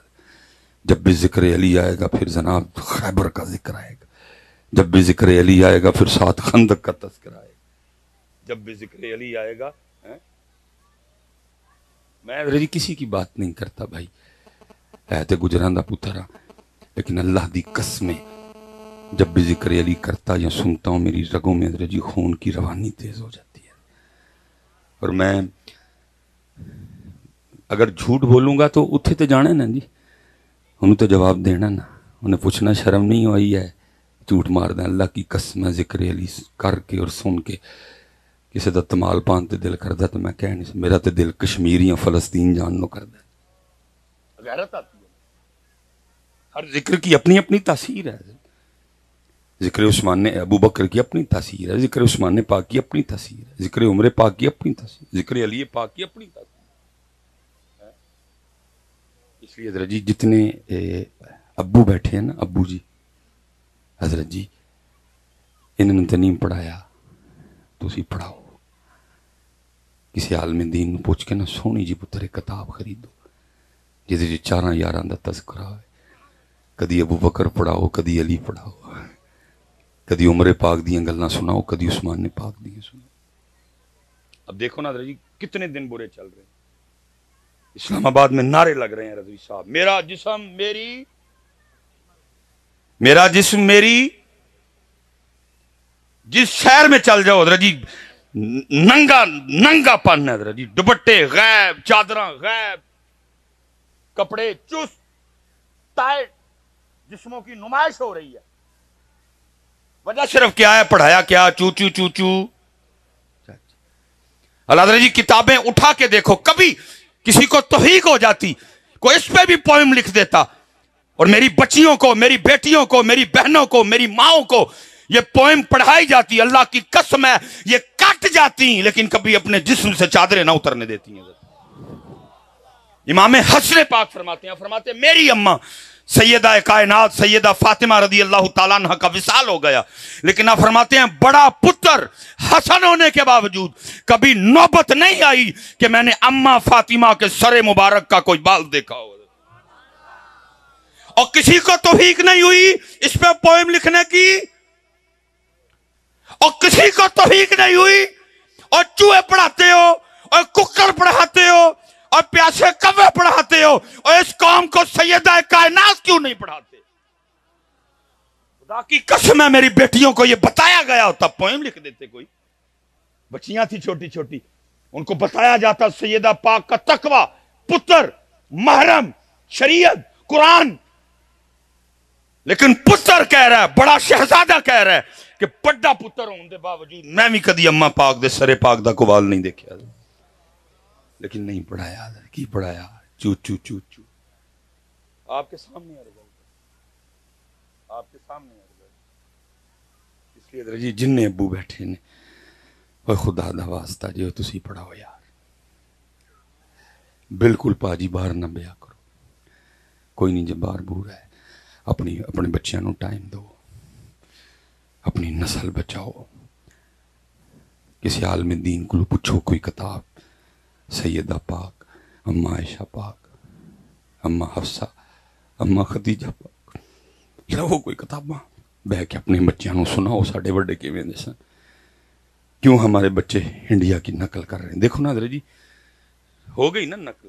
جب بھی ذکر علی آئے گا پھر جناب خیبر کا ذکر آئے گا، جب بھی ذکر علی آئے گا پھر ساتھ خندق کا تذکرہ آئے گا، جب بھی ذکر علی آئے گا. میں رجی کسی کی بات نہیں کرتا بھائی، ہے تے گجراں دا پتر، لیکن اللہ دی قسم جب بھی ذکر علی کرتا یا سنتا ہوں میری رگوں میں رجی خون کی روانی تیز ہو جاتی ہے. اور میں اگر جھوٹ بولوں گا تو اتھے تے جانا نا جی، انہوں تو جواب دینا نا، انہیں پوچھنا شرم نہیں ہوئی ہے جھوٹ مار دیں. اللہ کی قسم ہے ذکر علی کر کے اور سن کے کسی دا تمال پان تے دل کردا تو میں کہہ نہیں، میرا تے دل کشمیریاں فلسطین جان نو کردا ہے. غیرت آتی ہے. ہر ذکر کی اپنی اپنی تاثیر ہے. ذکر عثمان نے ابو بکر کی اپنی تاثیر ہے، ذکر عثمان نے پاک کی اپنی تاثیر ہے، ذکر عمر پاک کی اپنی تاثیر، ذکر علی پاک کی اپنی تاثیر. اس لیے حضرت جی جتنے ابو بیٹھے ہیں نا، ابو جی حضرت جی انہوں نے تو نہیں پڑھایا، تو اسی پڑھاؤ. کسی عالم دین پوچھ کے نا سونی جی پتر ایک کتاب خریدو جہدے جی 4 یاراں دا تذکرہ ہے. کدی ابو بکر پڑھاؤ، کدی علی پڑھاؤ، کدی عمر پاک دیاں گلاں سناؤ، کدی عثمان پاک دیاں سناؤ. اب دیکھو نا حضرت جی کتنے دن برے چل رہے ہیں. اسلام آباد میں نعرے لگ رہے ہیں رضوی صاحب، میرا جسم میری، میرا جسم میری. جس شہر میں چل جاؤ حضرت جی ننگا پن ہے حضرت جی، دوپٹے غائب، چادراں غائب، کپڑے چست ٹائٹ، جسموں کی نمائش ہو رہی ہے. وجہ صرف کیا ہے؟ پڑھایا کیا؟ چو چو چو چو. اللہ حضرت جی کتابیں اٹھا کے دیکھو، کبھی کسی کو توہیق ہو جاتی، کوئی اس پہ بھی پوئم لکھ دیتا، اور میری بچیوں کو، میری بیٹیوں کو، میری بہنوں کو، میری ماؤں کو یہ پوئم پڑھائی جاتی، اللہ کی قسم ہے یہ کٹ جاتی، لیکن کبھی اپنے جسم سے چادریں نہ اترنے دیتی ہیں. امام حسن پاک فرماتے ہیں میری اماں سیدہ کائنات سیدہ فاطمہ رضی اللہ تعالیٰ عنہ کا وصال ہو گیا، لیکن آپ فرماتے ہیں بڑا پتر حسن ہونے کے باوجود کبھی نوبت نہیں آئی کہ میں نے اماں فاطمہ کے سر مبارک کا کوئی بال دیکھا ہو، اور کسی کو توفیق نہیں ہوئی اس پہ پوئم لکھنے کی، اور کسی کو توفیق نہیں ہوئی، اور چوہے پڑھاتے ہو، اور ککڑ پڑھاتے ہو، اور پیاسے کوے پڑھاتے ہو، اور اس قوم کو سیدہ کائنات کیوں نہیں پڑھاتے؟ خدا کی قسم ہے میری بیٹیوں کو یہ بتایا گیا ہوتا پوئم لکھ دیتے. کوئی بچیاں تھی چھوٹی چھوٹی، ان کو بتایا جاتا سیدہ پاک کا تقوی، پتر، محرم، شریعت، قرآن، لیکن پتر کہہ رہا ہے، بڑا شہزادہ کہہ رہا ہے کہ بڑا پتر ہونے دے باوجود میں بھی کدی اما پاک دے سرے پاک دا کوال نہیں دیکھا، لیکن نہیں پڑھایا. کی پڑھایا؟ چو چو چو چو. آپ کے سامنے آ رہا، آپ کے سامنے آ رہا. اس لیے جی جن ابو بیٹھے نے، اوے خدا دا واسطہ جو تسی پڑھاؤ یار، بالکل پاجی باہر نہ بیا کرو. کوئی نہیں جب باہر بور ہے، اپنے بچیاں نو ٹائم دو، اپنی نسل بچاؤ. کسی عالم دین کو پوچھو کوئی کتاب، سیدہ پاک، اما عائشہ پاک، اما حفصہ، اما خدیجہ پاک، لو کوئی کتاباں بہ کے اپنے بچیاں نو سناؤ ساڈے وڈے کیویں دے سن، کیوں ہمارے بچے انڈیا کی نقل کر رہے ہیں. دیکھو نا حضرت جی ہو گئی نا نقل.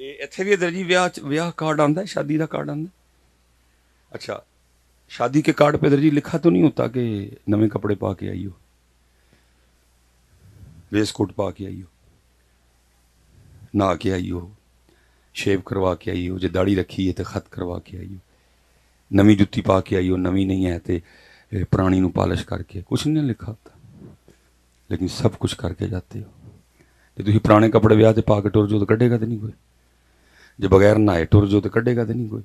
ایتھے بھی حضرت جی ویاہ کارڈ آندا ہے، شادی دا کارڈ آندا ہے. اچھا شادی کے کارڈ پہ حضرت جی لکھا تو نہیں ہوتا کہ نویں کپڑے پا کے آئی ہو، ویس کوٹ پا کے آئی ہو، نہا کے آئی ہو، شیو کروا کے آئی ہو، جے داڑھی رکھی ہے تو خط کروا کے آئی ہو، نویں جتی پا کے آئی ہو، نویں نہیں ہے تو پرانی نو پالش کر کے. کچھ نہیں لکھا ہوتا، لیکن سب کچھ کر کے جاتے ہو. جی تھی پرانے کپڑے ویاہ تے پا کے ٹر جو تو کڈے گا تو نہیں کوئی، جے بغیر نہائے ٹر جو تو کڈے گا تو نہیں کوئی،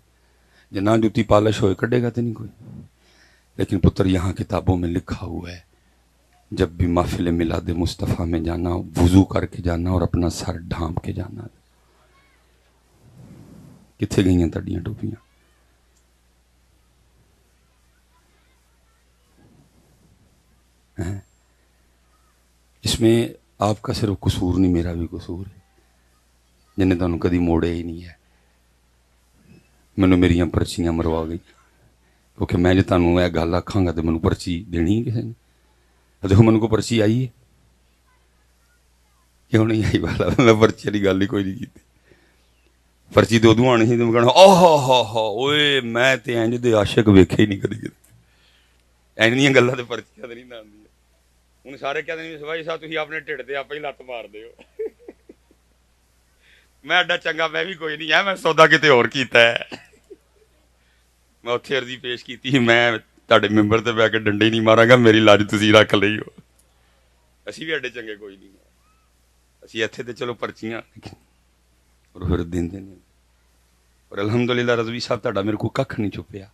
جے نہ جتی پالش ہوئے کڈے گا تو نہیں کوئی. لیکن پتر یہاں کتابوں میں لکھا ہوا ہے جب بھی محفل میلاد مصطفیٰ میں جانا، وضو کر کے جانا اور اپنا سر ڈھانپ کے جانا. کتھے گئی ہیں تڈیاں ٹوپیاں؟ اس میں آپ کا صرف قصور نہیں، میرا بھی قصور ہے، جنہیں تمہیں کدی موڑے ہی نہیں ہے. مینوں میریاں پرچیاں مروا گئی، کیونکہ میں جو تمہیں یہ گل آکھاں گا تو مینوں پرچی دینی ہے کسی نے. دیکھو مینوں کو پرچی آئی ہے کیوں نہیں آئی؟ والا میں پرچی والی گل ہی کوئی نہیں کی. پرچی تو ادو آنی سی تو میں کہنا اوئے میں تے انج دے عاشق ویکھے ہی نہیں کدی کدی. انج دیاں گلاں تے پرچیاں تے نہیں نہ آندیاں. ہن سارے کہندے نے بھائی صاحب تسی اپنے ٹھڈ تے آپ ہی لت مار دے ہو. میں ایڈا چنگا میں بھی کوئی نہیں ہے، میں سودا کتے اور کیتا ہے. میں اتنے عرضی پیش کی میں تہاڈے ممبر تے بیٹھ کے ڈنڈے ہی نہیں ماراں گا، میری لاج تسی رکھ لئی ہو. اسی بھی ایڈے چنگے کوئی نہیں، اسی اتنے تے چلو پرچیاں اور پھر دیندے نے. اور الحمدللہ رضوی صاحب تہاڈا میرے کو ککھ نہیں چھپیا،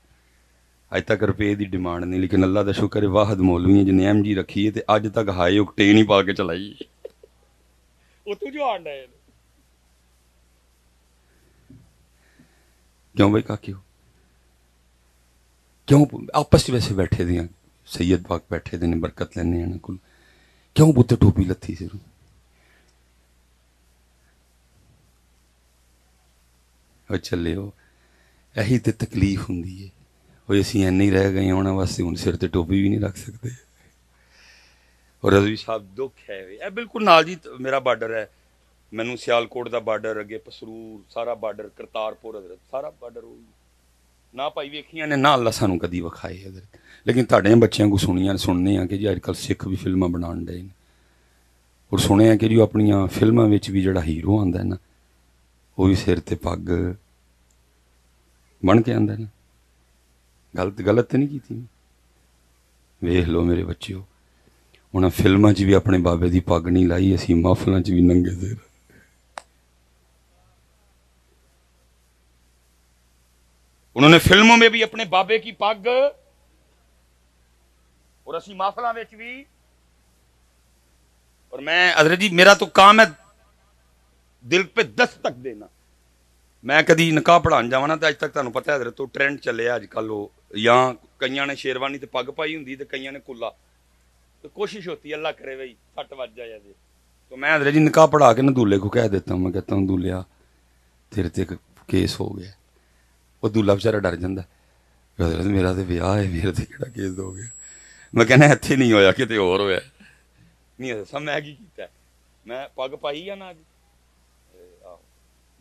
اج تک روپے دی ڈیمانڈ نہیں، لیکن اللہ دا شکر ہے واحد مولوی ہے جنہیں ایم جی رکھی ہے تے اج تک ہائی اوکٹین ہی پا کے چلائی. اتوں جو آنڈا ہے کیوں بھائی کاکیو کیوں آپس ویسے بیٹھے دیاں سید پاک بیٹھے دے نے برکت لینے ہیں کل کیوں بوتے ٹوپی لتھی سے چلے ہو یہی تے تکلیف ہوندی ہے. وہ اسی این نہیں رہ گئے ہونا واسطے ہن سر تے ٹوپی بھی نہیں رکھ سکتے. اور رضوی صاحب دکھ ہے اے بالکل نال جی میرا بارڈر ہے، مینوں سیالکوٹ دا بارڈر، اگے پسرور سارا بارڈر، کرتارپور حضرت سارا بارڈر ہوئی. نہ پائی ویکھیاں نے نہ اللہ سانو کدی وکھائے حضرت. لیکن تھوڑے بچیاں کو سننے ہیں کہ جی اج کل سکھ بھی فلماں بنا ڈے اور سنے کہ جو اپنی فلموں میں بھی جڑا ہیرو آتا ہے نا وہ بھی سر تے پگ بن کے آتا ہے نا. غلط تو نہیں کی. ویخ لو میرے بچیو انہیں فلموں بھی اپنے بابے دی پگ نہیں لائی, اسی محفلوں بھی ننگے سر. انہوں نے فلموں میں بھی اپنے بابے کی پگ اور اسی محفلوں میں بھی. اور میں حضرت جی میرا تو کام ہے دل پہ دستک دینا. میں کدی نکاح پڑھان جاواں نا تے اج تک تانوں پتہ ہے حضرت تو ٹرینڈ چلے اج کل وہ یا کئیاں نے شیروانی تے پگ پائی ہوندی تے کئیاں نے کلا. تو کوشش ہوتی ہے اللہ کرے بھائی سٹ وج جائے جی. تو میں حضرت جی نکاح پڑھا کے نا دولہے کو کہہ دیتا ہوں, میں کہتا ہوں دولہا تیرے تے کیس ہو گیا. وہ دولہا بیچارہ ڈر جاندا ہے حضرت میرا تے بیاہ ہے میرے تے کیڑا کیس ہو گیا. میں کہنا اتنے نہیں ہویا کتے اور ہویا نہیں. سب میں کی کیتا ہے میں پگ پائی یا نہ.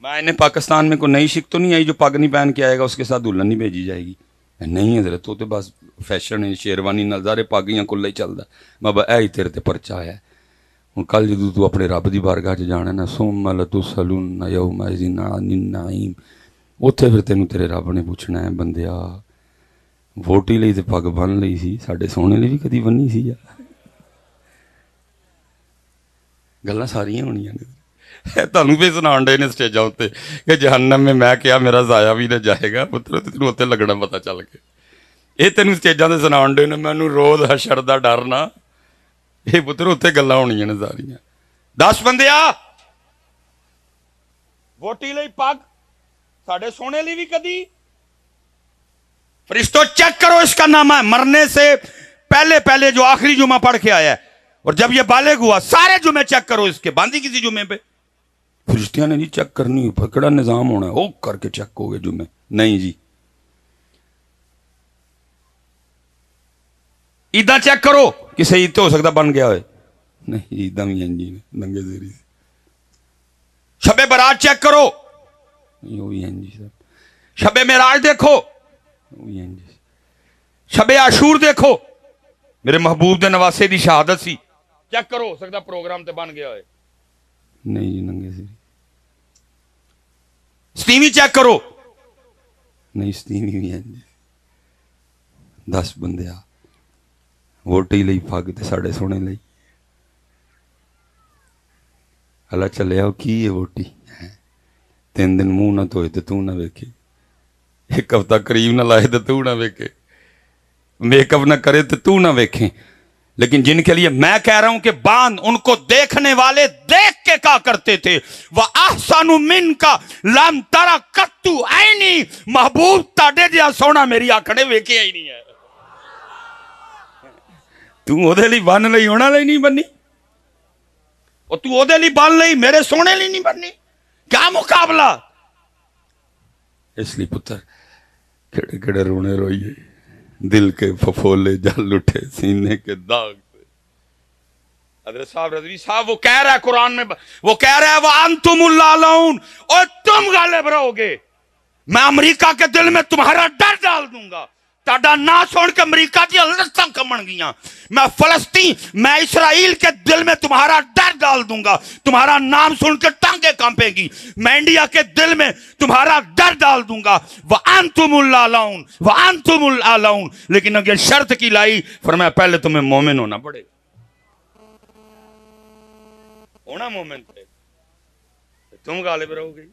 میں انہیں پاکستان میں کوئی نئی شک تو نہیں آئی جو پگ نہیں پہن کے آئے گا اس کے ساتھ دلہن نہیں بھیجی جائے گی. نہیں حضرت وہ تو بس فیشن ہے, شیروانی نظارے پاگیاں کلا ہی چلتا. بابا اے ہی تیرے تے پرچہ آیا ہے. ہوں کل جدو تو اپنے رب دی بارگاہ چ جانا نا ثم لتسألن یومئذ عن النعیم, اتنے پھر تینوں تیرے رب نے پوچھنا ہے بندیا ووٹی لئی تے پگ بن لئی سی ساڈے سونے لئی بھی کدی بنی سی. گلاں ساریاں ہونیاں نے تمہیں بھی سنا ڈے نے اسٹیجاں اتنے کہ جہنم میں کیا میرا ضائع بھی نہ جائے گا پتر تینوں اتنے لگنا پتا چل کے. یہ تینوں اسٹیجاں تے سنا ڈے نے مینوں روز حشر دا ڈر نہ یہ پتر اتنے گلاں ہونیاں نے ساریاں. 10 بندیا ووٹی لئی پگ ساڈے سونے لی بھی کدی. فرشتوں چیک کرو اس کا نامہ ہے مرنے سے پہلے جو آخری جمعہ پڑھ کے آیا ہے اور جب یہ بالغ ہوا سارے جمعے چیک کرو اس کے باندھی کسی جمعے پہ. فرشتیاں نے نہیں چیک کرنی پکڑا نظام ہونا ہے وہ کر کے چیک ہو گئے جمعے. نہیں جی عیداں چیک کرو کسی عید تو ہو سکتا بن گیا ہوئے. نہیں عیداں بھی ہیں جی ننگے زیری. شب برات چیک کرو وہی ہیں جی سر. شب معراج دیکھو وہی ہیں جی. شب عاشور دیکھو میرے محبوب دے نواسے دی شہادت سی چیک کرو ہو سکتا پروگرام تے بن گیا ہوئے. نہیں جی ننگے زیری. ستیوی چیک کرو نہیں ستیوی بھی ہیں جی. 10 بندے ووٹی لئی پگ تے ساڈے سونے لئی. اللہ چلیا وہ کی ہے ووٹی 3 دن منہ نہ دھوئے تے تو نہ ویکھے, 1 ہفتہ کریم نہ لائے تے تو نہ ویکھے, میک اپ نہ کرے تے تو نہ ویکھیں. لیکن جن کے لیے میں کہہ رہا ہوں کہ باندھ ان کو دیکھنے والے دیکھ کے کہا کرتے تھے وَأَحْسَنُ مِنْكَ لَمْ تَرَ قَطُّ عَيْنِي, محبوب تاڑے جہاں سونا میری آنکھیں ویکھے ہی نہیں ہے. تو او دے لی بن لئی ہونا لئی نہیں بنی اور تو او دے لی بن لئی میرے سونے لی نہیں بنی. کیا مقابلہ. اس لیے پتر کڑے کڑے رونے روئیے دل کے پھپھولے جل اٹھے سینے کے داغ سے. حضرت صاحب رضوی صاحب وہ کہہ رہا ہے قرآن میں وہ کہہ رہا ہے وَأَنْتُمُ اللَّعْلَوْنَ اور تم غالب رہو گے. میں امریکہ کے دل میں تمہارا ڈر ڈال دوں گا. تاڑا نہ سوڑ کے امریکہ دی لستاں کمن گیاں. میں فلسطین میں اسرائیل کے دل میں تمہارا ڈر ڈال دوں گا. تمہارا نام سن کے ٹانگیں کانپیں گی. میں انڈیا کے دل میں تمہارا ڈر ڈال دوں گا. وَأَنْتُمُ اللَّعْلَوْنَ وَأَنْتُمُ اللَّعْلَوْنَ. لیکن اگر شرط کی لائی فرمایا پہلے تمہیں مومن ہونا پڑے گا. ہونا مومن پڑے گا تم غالب رہو گے.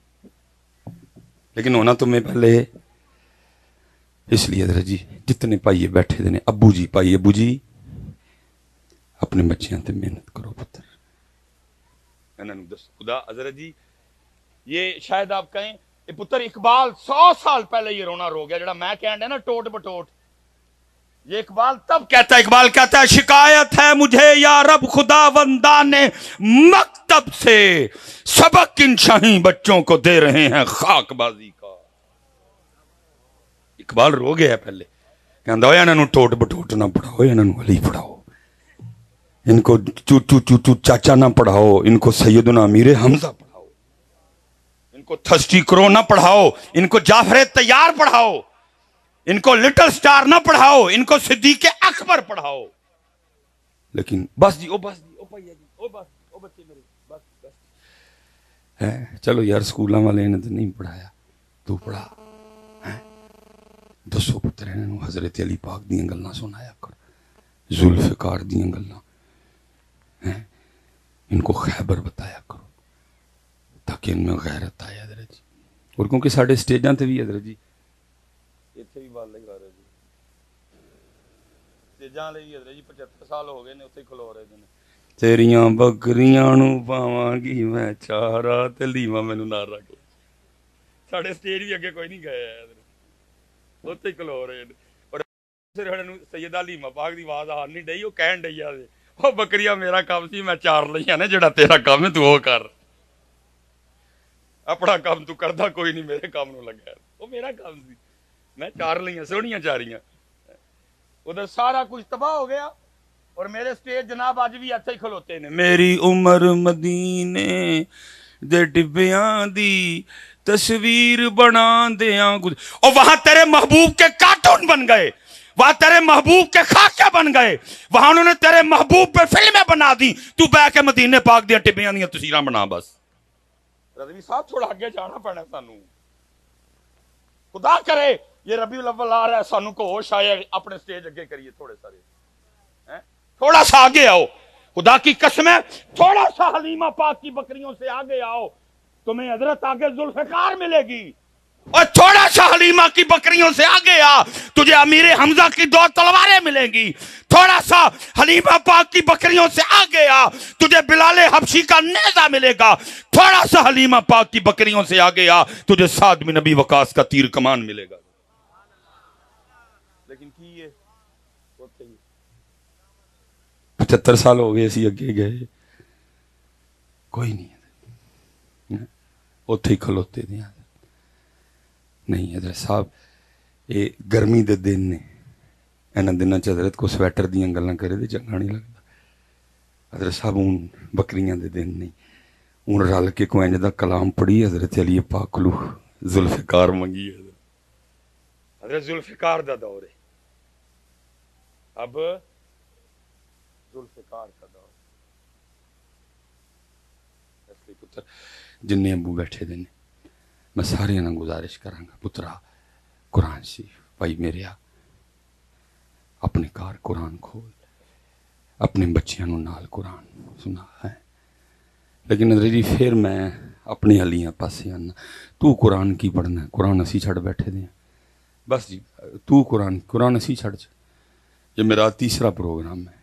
لیکن ہونا تمہیں پہلے. اس لیے حضرت جی جتنے پائیے بیٹھے دینے ابو جی پائیے ابو جی اپنے بچیاں تے محنت کرو پتر. خدا حضرت جی یہ شاید آپ کہیں پتر اقبال 100 سال پہلے یہ رونا رو گیا جڑا میں کہن ڈے نا ٹوٹ بٹوٹ. یہ اقبال تب کہتا ہے اقبال کہتا ہے شکایت ہے مجھے یا رب خدا وندان مکتب سے سبق ان شاہی بچوں کو دے رہے ہیں خاک بازی کا. اقبال رو گیا پہلے کہندا ہویا انہاں نوں ٹوٹ بٹوٹ نہ پڑھاؤ انہاں نوں علی پڑھاؤ ان کو چو چاچا نہ پڑھاؤ ان کو سیدنا امیر حمزہ پڑھاؤ ان کو تھسٹی کرو نہ پڑھاؤ ان کو جعفر طیار پڑھاؤ ان کو لٹل سٹار نہ پڑھاؤ، ان کو صدیق اکبر پڑھاؤ. لیکن بس جی، بس جی، بھیا جی، بس بچے میرے، بس بس ہے. چلو یار سکولاں والے نے تو نہیں پڑھایا، تو پڑھا. دسو پتر انہوں حضرت علی پاک دیاں گلاں سنایا کر، ذوالفقار دیاں گلاں، ان کو خیبر بتایا کرو تاکہ ان میں غیرت آئے حضرت جی. اور کیونکہ ساڑھے سٹیجاں تے بھی حضرت جی اتنے بھی بات لگا رہے جی، سٹیجاں لے حضرت جی 75 سال ہو گئے نے اتنے کھلو رہے ہیں. تیریاں بکریاں نو پاواں گی میں چارا تے لیواں مینوں نال رکھ لے. ساڑھے سٹیج بھی اگے کوئی نہیں گئے اتنے کھلو رہے ہیں. اور سیدہ لیما پاک دی آواز آن نہیں ڈئی، وہ کہن ڈئی آ وہ بکریاں میرا کام سی میں چار لئیاں نے، جڑا تیرا کام ہے تو وہ کر، اپنا کام تو کردا کوئی نہیں، میرے کام نو لگا، وہ میرا کام سی میں چار لئیاں سونیاں چاریاں. ادھر سارا کچھ تباہ ہو گیا اور میرے سٹیج جناب اج بھی ایتھے ہی کھلوتے نے. میری عمر مدینے دے ڈبیاں دی تصویر بنا دیاں، اور وہاں تیرے محبوب کے کارٹون بن گئے، وہاں تیرے محبوب کے خاکے بن گئے، وہاں انہوں نے تیرے محبوب پہ فلمیں بنا دی، تو بہ کے مدینے پاک دیا ٹبیاں دیا تصویراں بنا. بس رضوی صاحب تھوڑا آگے جانا پڑنا سانو، خدا کرے یہ ربیع الاول آ رہا ہے سانو کو ہوش آئے اپنے سٹیج اگے کریے، تھوڑے سارے تھوڑا سا آگے آؤ، خدا کی قسم ہے تھوڑا سا حلیمہ پاک کی بکریوں سے آگے آؤ، تمہیں حضرت آگے ذوالفقار ملے گی. اور تھوڑا سا حلیمہ کی بکریوں سے آگے آ، تجھے امیر حمزہ کی 2 تلواریں ملیں گی. تھوڑا سا حلیمہ پاک کی بکریوں سے آگے آ، تجھے بلال حبشی کا نیزہ ملے گا. تھوڑا سا حلیمہ پاک کی بکریوں سے آگے آ، تجھے سعد بن نبی وقاص کا تیر کمان ملے گا. لیکن کی ہے 75 سال ہو گئے اسی اگے گئے کوئی نہیں، اتھے ہی کھلوتے دیں. نہیں حضرت صاحب یہ گرمی دے دن نے، اینا دنوں چ حضرت کو سویٹر دیاں گلاں کرے دے چنگا نہیں لگتا. حضرت صاحب اون بکریاں دے دن نہیں، اون رل کے کوئی انج دا کلام پڑھی حضرت علی پاک لو ذوالفقار منگی. حضرت ذوالفقار دا دور ہے، اب ذوالفقار کا دور. اس لیے پتر جنہیں ابو بیٹھے دے نے میں سارے نہ گزارش کرانگا، پترا قرآن شریف بھائی میرے اپنے کار قرآن کھول، اپنے بچیاں نو نال قرآن سنا ہے. لیکن حضرت جی پھر میں اپنی علیاں پاسے آنا، تو قرآن کی پڑھنا ہے؟ قرآن اسی چھڑ بیٹھے دیں بس جی، تو قرآن اسی چھڑ. یہ میرا تیسرا پروگرام ہے،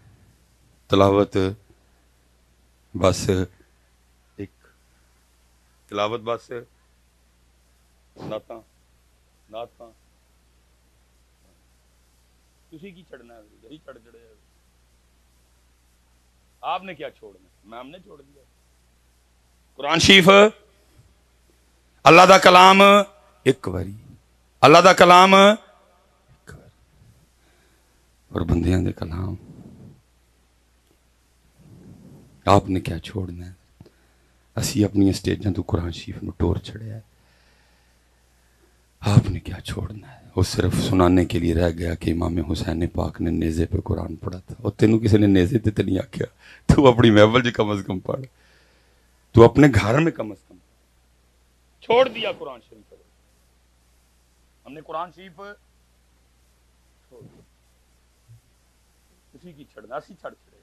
تلاوت بس ایک تلاوت بس نعتاں تسی کی چھڑنا ہے؟ یہی چھڑ جڑے ہے. آپ نے کیا چھوڑنا ہے؟ میں ہم نے چھوڑ دیا. قرآن شریف اللہ دا کلام ایک باری، اللہ دا کلام ایک باری، اور بندیاں دے کلام آپ نے کیا چھوڑنا ہے؟ اسی اپنی سٹیجاں تو قرآن شریف نو ٹور چھڑیا ہے، آپ نے کیا چھوڑنا ہے؟ وہ صرف سنانے کے لیے رہ گیا کہ امام حسین پاک نے نیزے پہ قرآن پڑھا تھا، اور تینوں کسی نے نیزے تے نہیں آکھیا، تو اپنی محفل جی کم از کم پڑھ، تو اپنے گھر میں کم از کم چھوڑ دیا قرآن شریف. ہم نے قرآن شریف چھوڑ دیا، اسی کی چھڑنا، اسی چھڑ چھڑے.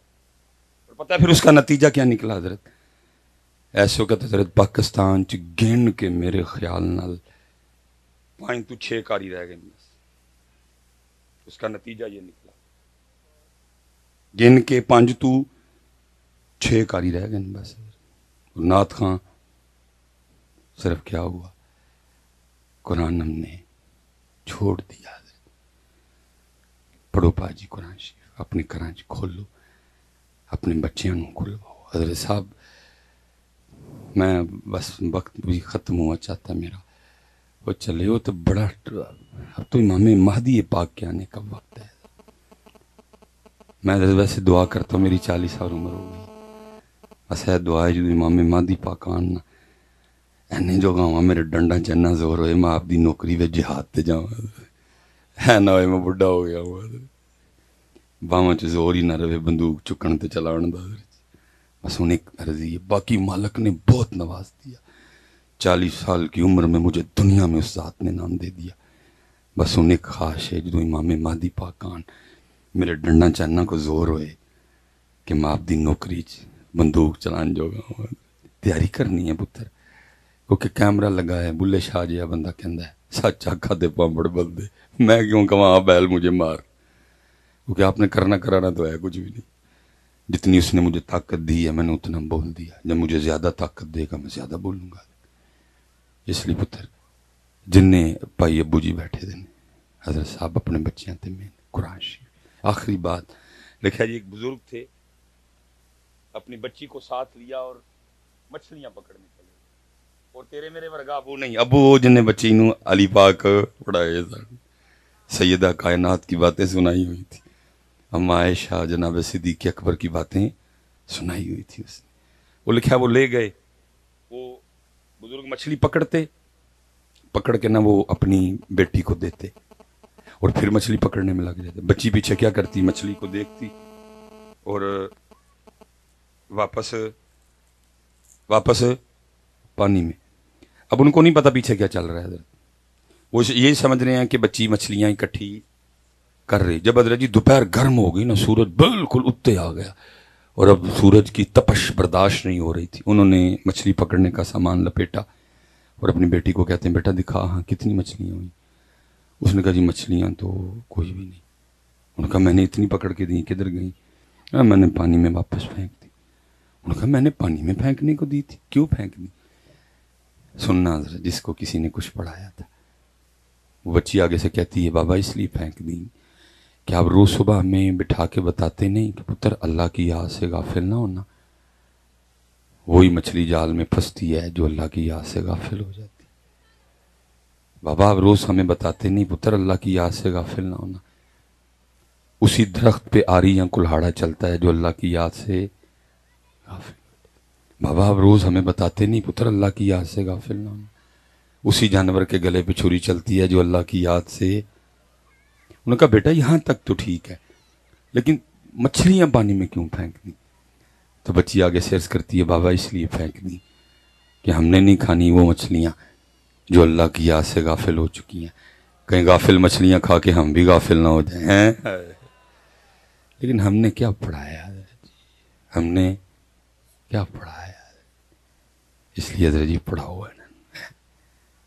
اور پتہ ہے پھر اس کا نتیجہ کیا نکلا حضرت؟ ایسے وقت حضرت پاکستان چ گن کے میرے خیال نال 5 تو 6 کاری رہ گئے بس. اس کا نتیجہ یہ نکلا، گن کے 5 تو 6 کاری رہ گئے بس. نعت خان صرف کیا ہوا، قرآن ہم نے چھوڑ دیا. پڑھو پاجی قرآن شریف، اپنے کراچ کھولو، اپنے بچیاں نو کھلواؤ. حضرت صاحب میں بس وقت بھی ختم ہوا چاہتا میرا، وہ چلے ہو تو بڑا، اب تو امام مہدی پاک کے آنے کا وقت ہے. میں ویسے دعا کرتا ہوں، میری 40 سال عمر ہو گئی، بس ہے دعا ہے جو امام مہدی پاک آنا اینے جو گاواں میرے ڈنڈا چنا زور ہوئے، میں آپ دی نوکری وچ جہاد تے جاواں. ہے نہ ہوئے میں بڑھا ہو گیا ہوں باواں چ زور ہی نہ رہے بندوق چکن تے چلاؤن دا بس انہیں ایک عرضی ہے باقی مالک نے بہت نواز دیا 40 سال کی عمر میں مجھے دنیا میں اس ذات نے نام دے دیا بس انہیں ایک خواہش ہے جدو امام مہدی پاک آن میرے ڈنڈا چاننا کو زور ہوئے کہ میں آپ دی نوکری بندوق چلان جو گا تیاری کرنی ہے پتر کیونکہ کیمرہ لگا ہے بلے شاہ جیا بندہ کہندا ہے سچ آکھا دے پامبڑ بل دے میں کیوں کہاں بیل مجھے مار کیونکہ آپ نے کرنا کرانا تو ہے کچھ بھی نہیں جتنی اس نے مجھے طاقت دی ہے میں نے اتنا بول دیا جب مجھے زیادہ طاقت دے گا میں زیادہ بولوں گا اس لیے پتر جن بھائی ابو جی بیٹھے دن حضرت صاحب اپنے بچیاں تے میں قرآن شریف آخری بات لکھا جی ایک بزرگ تھے اپنی بچی کو ساتھ لیا اور مچھلیاں پکڑنے چلے اور تیرے میرے ورگا ابو نہیں ابو وہ جن بچی نو علی پاک پڑھائے سیدہ کائنات کی باتیں سنائی ہوئی تھی اما عائشہ جناب صدیق اکبر کی باتیں سنائی ہوئی تھی اس نے وہ لکھا وہ لے گئے وہ بزرگ مچھلی پکڑ کے نہ وہ اپنی بیٹی کو دیتے اور پھر مچھلی پکڑنے میں لگ جاتے بچی پیچھے کیا کرتی مچھلی کو دیکھتی اور واپس پانی میں اب ان کو نہیں پتا پیچھے کیا چل رہا ہے حضرت وہ یہ سمجھ رہے ہیں کہ بچی مچھلیاں اکٹھی کر رہی جب حضرت جی دوپہر گرم ہو گئی نا سورج بالکل اتتے آ گیا اور اب سورج کی تپش برداشت نہیں ہو رہی تھی انہوں نے مچھلی پکڑنے کا سامان لپیٹا اور اپنی بیٹی کو کہتے ہیں بیٹا دکھا ہاں کتنی مچھلیاں ہوئی اس نے کہا جی مچھلیاں تو کوئی بھی نہیں انہوں نے کہا میں نے اتنی پکڑ کے دی کدھر گئیں میں نے پانی میں واپس پھینک دی انہوں نے کہا میں نے پانی میں پھینکنے کو دی تھی کیوں پھینک دی سننا حضرت جس کو کسی نے کچھ پڑھایا تھا وہ بچی آگے سے کہتی ہے بابا اس لیے پھینک دی کہ آپ روز صبح ہمیں بٹھا کے بتاتے نہیں کہ پتر اللہ کی یاد سے غافل نہ ہونا وہی مچھلی جال میں پھنستی ہے جو اللہ کی یاد سے غافل ہو جاتی بابا آپ روز ہمیں بتاتے نہیں پتر اللہ کی یاد سے غافل نہ ہونا اسی درخت پہ آری یا کلہاڑا چلتا ہے جو اللہ کی یاد سے غافل بابا آپ روز ہمیں بتاتے نہیں پتر اللہ کی یاد سے غافل نہ ہونا اسی جانور کے گلے پہ چھری چلتی ہے جو اللہ کی یاد سے انہوں نے کہا بیٹا یہاں تک تو ٹھیک ہے لیکن مچھلیاں پانی میں کیوں پھینک دی تو بچی آگے سیرس کرتی ہے بابا اس لیے پھینک دی کہ ہم نے نہیں کھانی وہ مچھلیاں جو اللہ کی یاد سے غافل ہو چکی ہیں کہیں غافل مچھلیاں کھا کے ہم بھی غافل نہ ہو جائیں ہیں لیکن ہم نے کیا پڑھایا ہم نے کیا پڑھایا اس لیے حضرت جی پڑھاؤ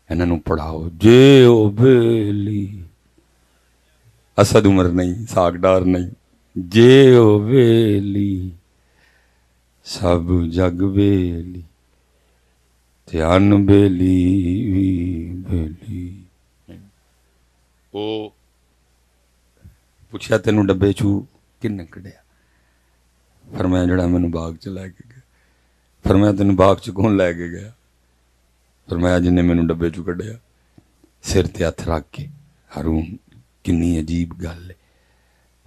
انہوں پڑھاؤ جے او بیلی اسد عمر نہیں ساگڈار نہیں جے او ویلی سب جگ ویلی دھیان بیلی بیلی وہ پوچھا تینوں ڈبے چو کن کڈیا فرمایا جڑا مینوں باغ چ لے کے گیا فرمایا تینوں باغ چ کون لے کے گیا فرمایا جن نے مینوں ڈبے چو کڈیا سر تے ہاتھ رکھ کے ہارون کنی عجیب گل ہے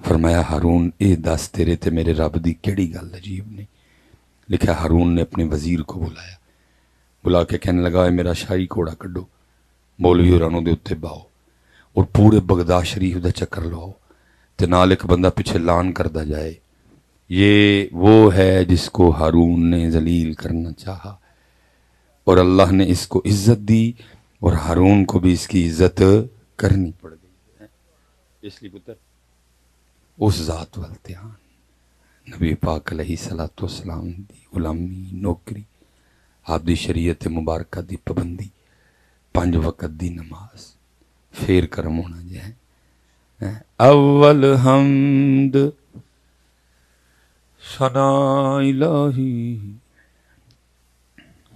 فرمایا ہارون اے دس تیرے تے میرے رب دی کیڑی گل عجیب نہیں لکھا ہارون نے اپنے وزیر کو بلایا بلا کے کہنے لگا اے میرا شاہی گھوڑا کڈو مولوی ہورانوں دے اتنے باؤ اور پورے بغداد شریف دا چکر لاؤ تے نال ایک بندہ پیچھے لان کردا جائے یہ وہ ہے جس کو ہارون نے ذلیل کرنا چاہا اور اللہ نے اس کو عزت دی اور ہارون کو بھی اس کی عزت کرنی پڑ گئی ہے اس لیے پتر اس ذات والتحان نبی پاک علیہ صلاۃ والسلام دی غلامی نوکری آپ دی شریعت مبارکہ دی پابندی 5 وقت دی نماز پھر کرم ہونا جائے اول حمد ثنا الہی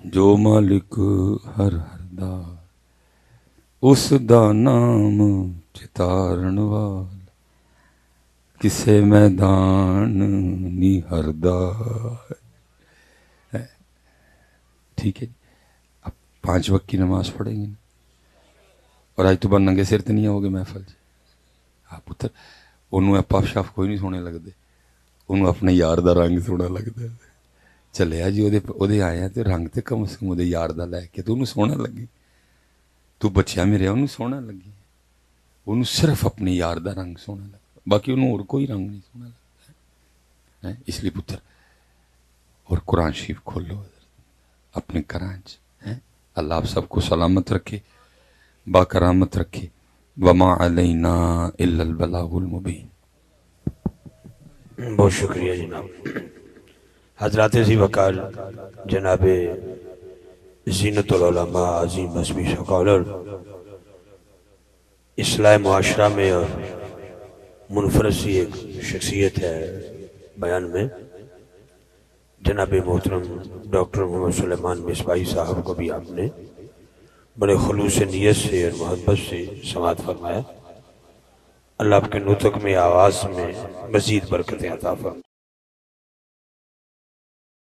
جو مالک ہر دا اس دا نام چتارن وال کسے میدان نی ہردا ٹھیک ہے جی اب 5 وقت کی نماز پڑھیں گے نا اور آج تو بن ننگے سر تے نہیں آؤ گے محفل جی آپ پتر انہوں اپا شاف کوئی نہیں سونے لگتے انہوں اپنے یار دا رنگ سونا لگتا ہے چلیا جی وہ آیا تو رنگ تے کم از کم وہ یار دا لے کے تو انہوں سونا لگے تو بچیا میرے انہوں سونا لگی انہوں صرف اپنے یار دا رنگ سونا لگتا، باقی انہوں اور کوئی رنگ نہیں سونا لگتا ہے۔ اس لیے پتر اور قرآن شریف کھولو اپنے کرانچ، اللہ آپ سب کو سلامت رکھے، با کرامت رکھے۔ وما علینا الا البلاغ المبین۔ بہت شکریہ جناب۔ حضرات ذی وقار جناب زینت العلماء عظیم مذہبی سکالر، اصلاح معاشرہ میں اور منفرد سی ایک شخصیت ہے بیان میں، جناب محترم ڈاکٹر محمد سلیمان مصباحی صاحب کو بھی آپ نے بڑے خلوص نیت سے اور محبت سے سماعت فرمایا۔ اللہ آپ کے نطق میں، آواز میں مزید برکتیں عطا فرمائے۔